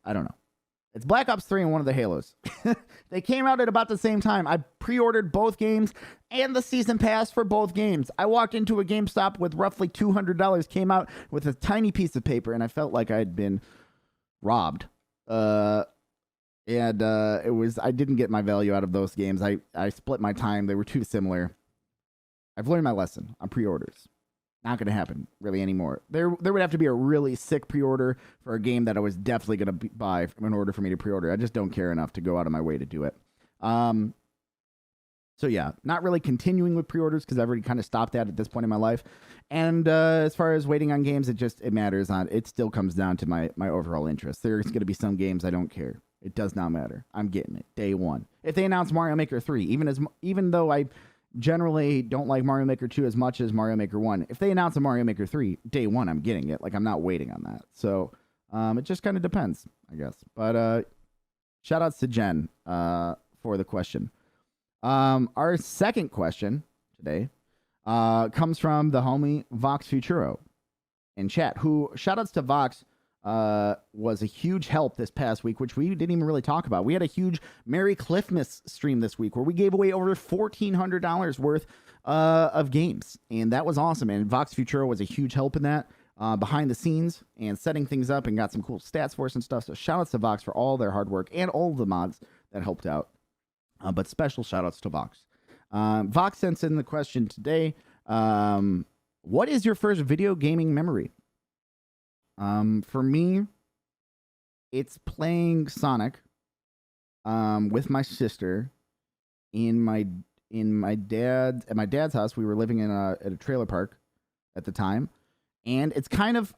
I don't know. It's Black Ops 3 and one of the Halos. They came out at about the same time. I pre-ordered both games and the season pass for both games. I walked into a GameStop with roughly $200, came out with a tiny piece of paper, and I felt like I'd been robbed. I didn't get my value out of those games. I split my time. They were too similar. I've learned my lesson on pre-orders. Not going to happen really anymore. There would have to be a really sick pre-order for a game that I was definitely going to buy in order for me to pre-order. I just don't care enough to go out of my way to do it. So yeah, not really continuing with pre-orders because I've already kind of stopped that at this point in my life. And as far as waiting on games, it matters on. It still comes down to my overall interest. There's going to be some games I don't care. It does not matter. I'm getting it day one. If they announce Mario Maker 3, even though I generally don't like Mario Maker 2 as much as Mario Maker 1. If they announce a Mario Maker 3, day one, I'm getting it. Like, I'm not waiting on that. So, it just kind of depends, I guess. But, shout outs to Jen, for the question. Our second question today, comes from the homie Vox Futuro in chat, who, shout outs to Vox, was a huge help this past week, which we didn't even really talk about. We had a huge Merry Cliffmas stream this week where we gave away over $1,400 worth of games, and that was awesome. And Vox Futuro was a huge help in that, behind the scenes and setting things up, and got some cool stats for us and stuff. So shout outs to Vox for all their hard work and all the mods that helped out. But special shout outs to Vox. Vox sent in the question today. What is your first video gaming memory? For me, it's playing Sonic, with my sister at my dad's house. We were living at a trailer park at the time, and it's kind of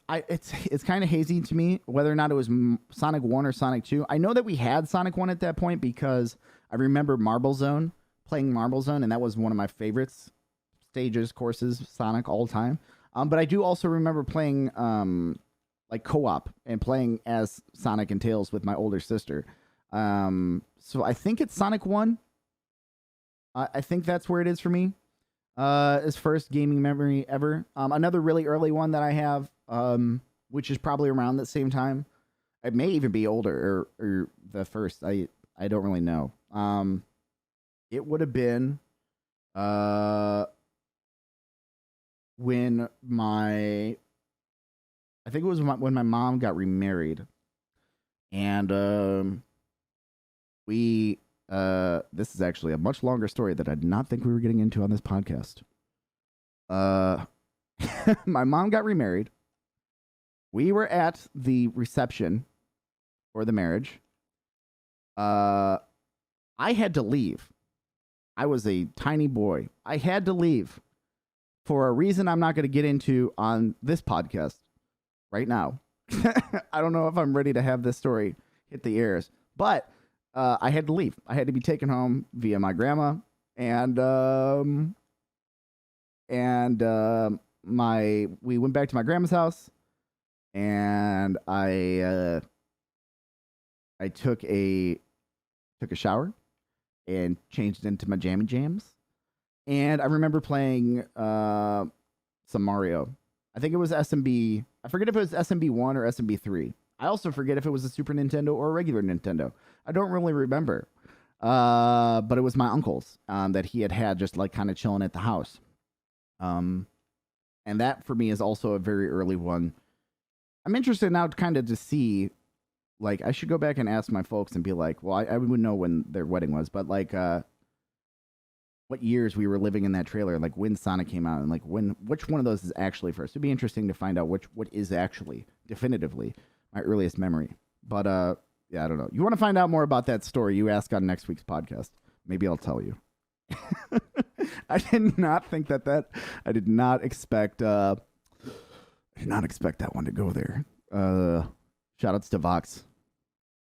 hazy to me whether or not it was Sonic 1 or Sonic 2. I know that we had Sonic 1 at that point because I remember playing Marble Zone, and that was one of my favorites, courses, Sonic all time. But I do also remember playing, like co-op and playing as Sonic and Tails with my older sister. So I think it's Sonic 1. I think that's where it is for me. As first gaming memory ever. Another really early one that I have, which is probably around the same time. It may even be older or the first. I don't really know. It would have been when I think it was when my mom got remarried, and this is actually a much longer story that I did not think we were getting into on this podcast. My mom got remarried. We were at the reception for the marriage. I had to leave. I was a tiny boy. I had to leave for a reason I'm not going to get into on this podcast right now. I don't know if I'm ready to have this story hit the airs, but I had to leave. I had to be taken home via my grandma, and we went back to my grandma's house, and I took a shower and changed into my jammy jams, and I remember playing some Mario. I think it was SMB. I forget if it was SMB 1 or SMB 3. I also forget if it was a Super Nintendo or a regular Nintendo. I don't really remember. But it was my uncle's that he had just like kind of chilling at the house. And that for me is also a very early one. I'm interested now kind of to see, like, I should go back and ask my folks and be like, well, I would know when their wedding was, but like, what years we were living in that trailer, like when Sonic came out, and like which one of those is actually first. It'd be interesting to find out what is actually definitively my earliest memory. But yeah, I don't know. You want to find out more about that story? You ask on next week's podcast. Maybe I'll tell you. I did not think that. I did not expect. I did not expect that one to go there. Shout outs to Vox.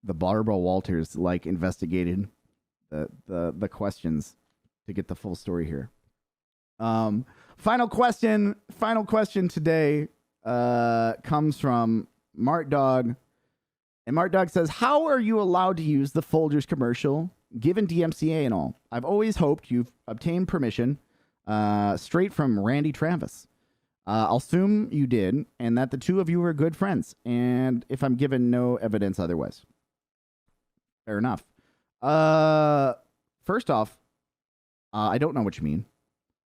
The Barbara Walters investigated the questions to get the full story here. Final question today comes from Mart Dog. And Mart Dog says, how are you allowed to use the Folgers commercial given DMCA and all? I've always hoped you've obtained permission straight from Randy Travis. I'll assume you did, and that the two of you were good friends, and if I'm given no evidence otherwise. Fair enough. First off, I don't know what you mean.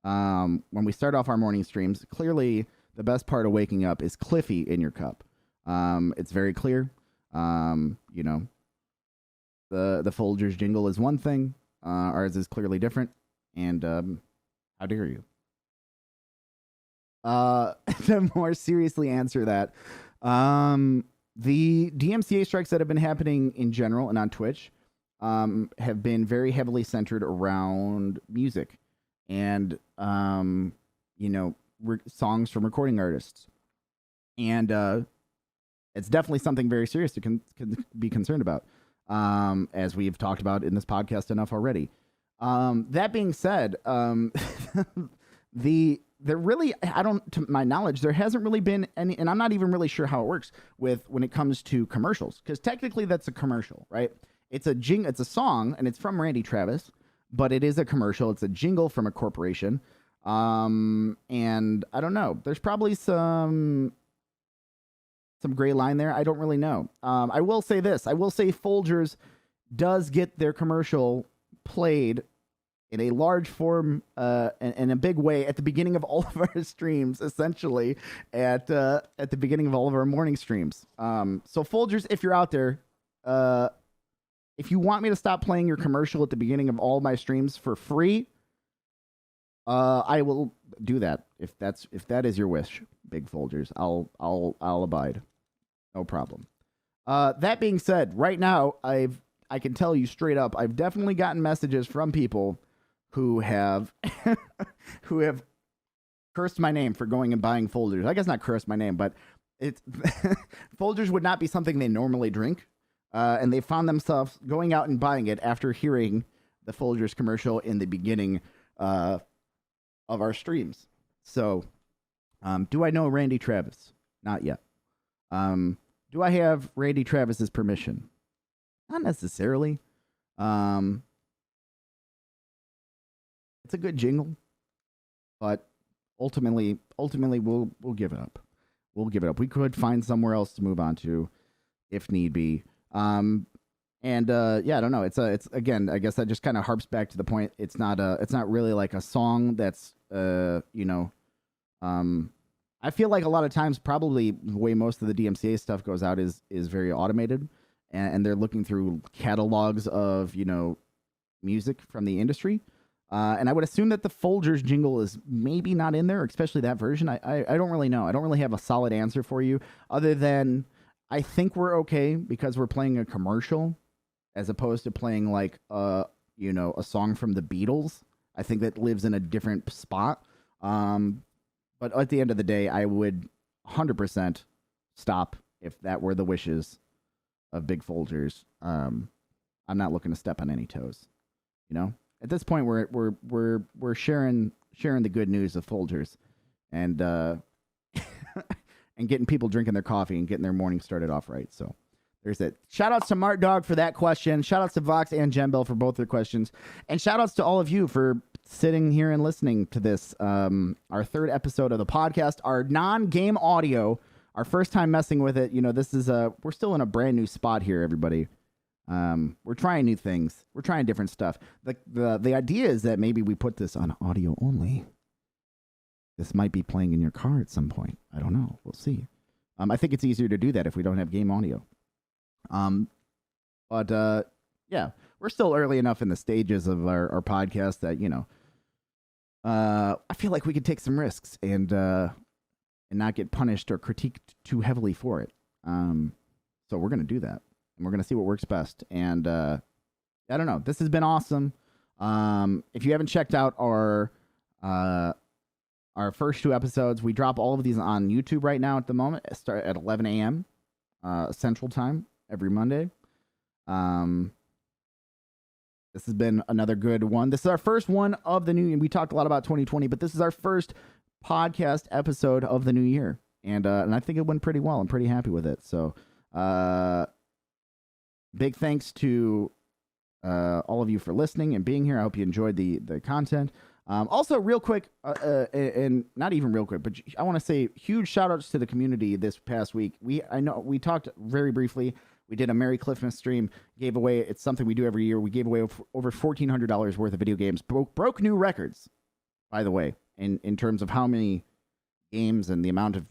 When we start off our morning streams, clearly the best part of waking up is Cliffy in your cup. It's very clear. You know, the Folgers jingle is one thing. Ours is clearly different. And how dare you? To more seriously answer that, the DMCA strikes that have been happening in general and on Twitch have been very heavily centered around music and, you know, songs from recording artists. And it's definitely something very serious to be concerned about, as we've talked about in this podcast enough already. That being said, there really, to my knowledge, there hasn't really been any, and I'm not even really sure how it works when it comes to commercials, because technically that's a commercial, right? It's a song, and it's from Randy Travis, but it is a commercial. It's a jingle from a corporation, and I don't know. There's probably some gray line there. I don't really know. I will say this. I will say Folgers does get their commercial played in a large form, in a big way, at the beginning of all of our streams, essentially, at the beginning of all of our morning streams. So Folgers, if you're out there, if you want me to stop playing your commercial at the beginning of all my streams for free, I will do that. If that is your wish, Big Folgers, I'll abide. No problem. That being said, right now, I can tell you straight up, I've definitely gotten messages from people who have cursed my name for going and buying Folgers. I guess not cursed my name, but it's Folgers would not be something they normally drink, and they found themselves going out and buying it after hearing the Folgers commercial in the beginning of our streams. So, do I know Randy Travis? Not yet. Do I have Randy Travis's permission? Not necessarily. It's a good jingle, but ultimately we'll give it up. We'll give it up. We could find somewhere else to move on to, if need be. Yeah, I don't know. It's again, I guess that just kind of harps back to the point. It's not really like a song that's you know, I feel like a lot of times probably the way most of the DMCA stuff goes out is very automated, and they're looking through catalogs of, you know, music from the industry. And I would assume that the Folgers jingle is maybe not in there, especially that version. I don't really know. I don't really have a solid answer for you, other than I think we're okay because we're playing a commercial as opposed to playing like you know, a song from the Beatles. I think that lives in a different spot. But at the end of the day, I would 100% stop if that were the wishes of Big Folgers. I'm not looking to step on any toes, you know. At this point, we're sharing the good news of Folgers, and and getting people drinking their coffee and getting their morning started off right. So there's it. Shout outs to Mart Dog for that question. Shout outs to Vox and Jembel for both their questions, and shout outs to all of you for sitting here and listening to this, our third episode of the podcast, our non-game audio, our first time messing with it. You know, this is we're still in a brand new spot here, everybody. We're trying new things. We're trying different stuff. The idea is that maybe we put this on audio only. This might be playing in your car at some point. I don't know. We'll see. I think it's easier to do that if we don't have game audio. But yeah, we're still early enough in the stages of our podcast that, you know, I feel like we could take some risks and not get punished or critiqued too heavily for it. So we're going to do that, and we're going to see what works best. And I don't know. This has been awesome. If you haven't checked out our first 2 episodes, we drop all of these on YouTube right now at the moment. Start at 11 a.m. Central Time every Monday. This has been another good one. This is our first one of the new year. We talked a lot about 2020, but this is our first podcast episode of the new year. And I think it went pretty well. I'm pretty happy with it. So big thanks to all of you for listening and being here. I hope you enjoyed the content. Also, real quick, and not even real quick, but I want to say huge shout outs to the community this past week. I know we talked very briefly. We did a Merry Clifmas stream, gave away, it's something we do every year. We gave away over $1,400 worth of video games, broke new records, by the way, in terms of how many games and the amount of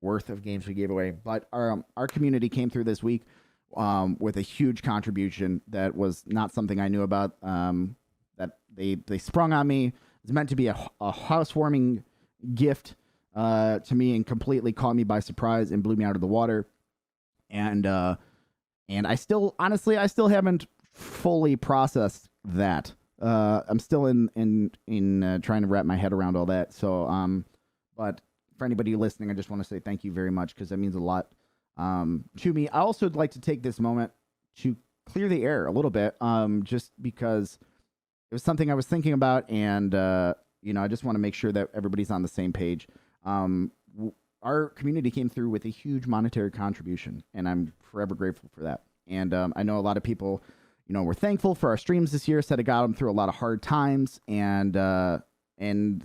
worth of games we gave away. But our community came through this week with a huge contribution that was not something I knew about, that they sprung on me. It's meant to be a housewarming gift to me and completely caught me by surprise and blew me out of the water. And I still, honestly, haven't fully processed that. I'm still in trying to wrap my head around all that. So, but for anybody listening, I just want to say thank you very much because that means a lot to me. I also would like to take this moment to clear the air a little bit, just because it was something I was thinking about, and I just want to make sure that everybody's on the same page. Our community came through with a huge monetary contribution, and I'm forever grateful for that. And I know a lot of people, were thankful for our streams this year, said it got them through a lot of hard times, and a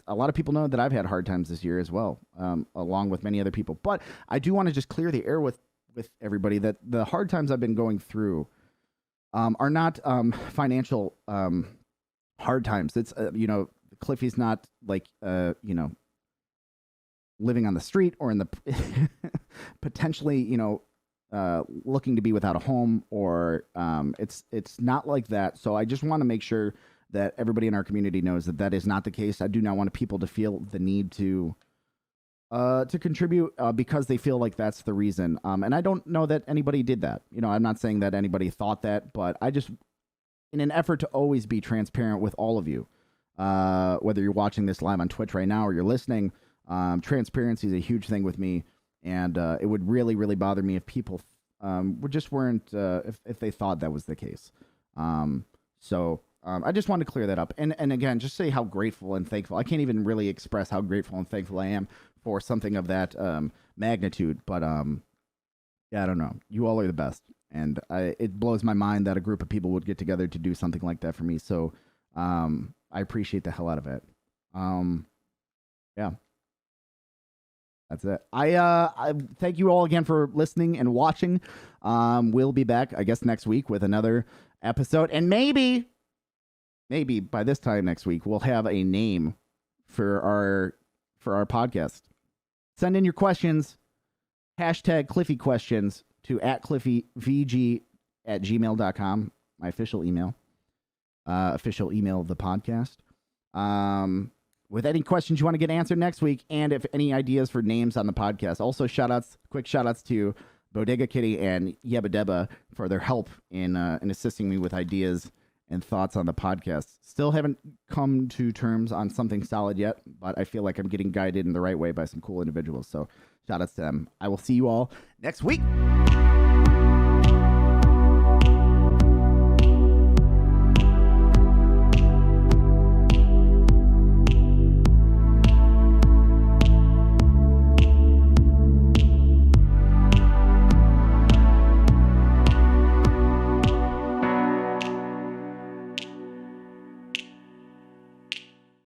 lot of people know that I've had hard times this year as well, along with many other people. But I do want to just clear the air with everybody that the hard times I've been going through are not financial hard times. It's Cliffy's not like living on the street or in the potentially looking to be without a home, or it's not like that. So I just want to make sure that everybody in our community knows that is not the case. I do not want people to feel the need to contribute because they feel like that's the reason. And I don't know that anybody did that. I'm not saying that anybody thought that, but I just, in an effort to always be transparent with all of you, whether you're watching this live on Twitch right now or you're listening, transparency is a huge thing with me, and it would really, really bother me if people weren't if they thought that was the case. So I just wanted to clear that up, and again, just say how grateful and thankful. I can't even really express how grateful and thankful I am for something of that magnitude. But yeah, I don't know. You all are the best, and it blows my mind that a group of people would get together to do something like that for me. So I appreciate the hell out of it. Yeah. That's it. I thank you all again for listening and watching. We'll be back, I guess, next week with another episode, and maybe by this time next week we'll have a name for our podcast. Send in your questions, #CliffyQuestions to @cliffyvg@gmail.com, my official email of the podcast. With any questions you want to get answered next week, and if any ideas for names on the podcast. Also, quick shout outs to Bodega Kitty and Yebba Debba for their help in assisting me with ideas and thoughts on the podcast. Still haven't come to terms on something solid yet, but I feel like I'm getting guided in the right way by some cool individuals. So shout outs to them. I will see you all next week.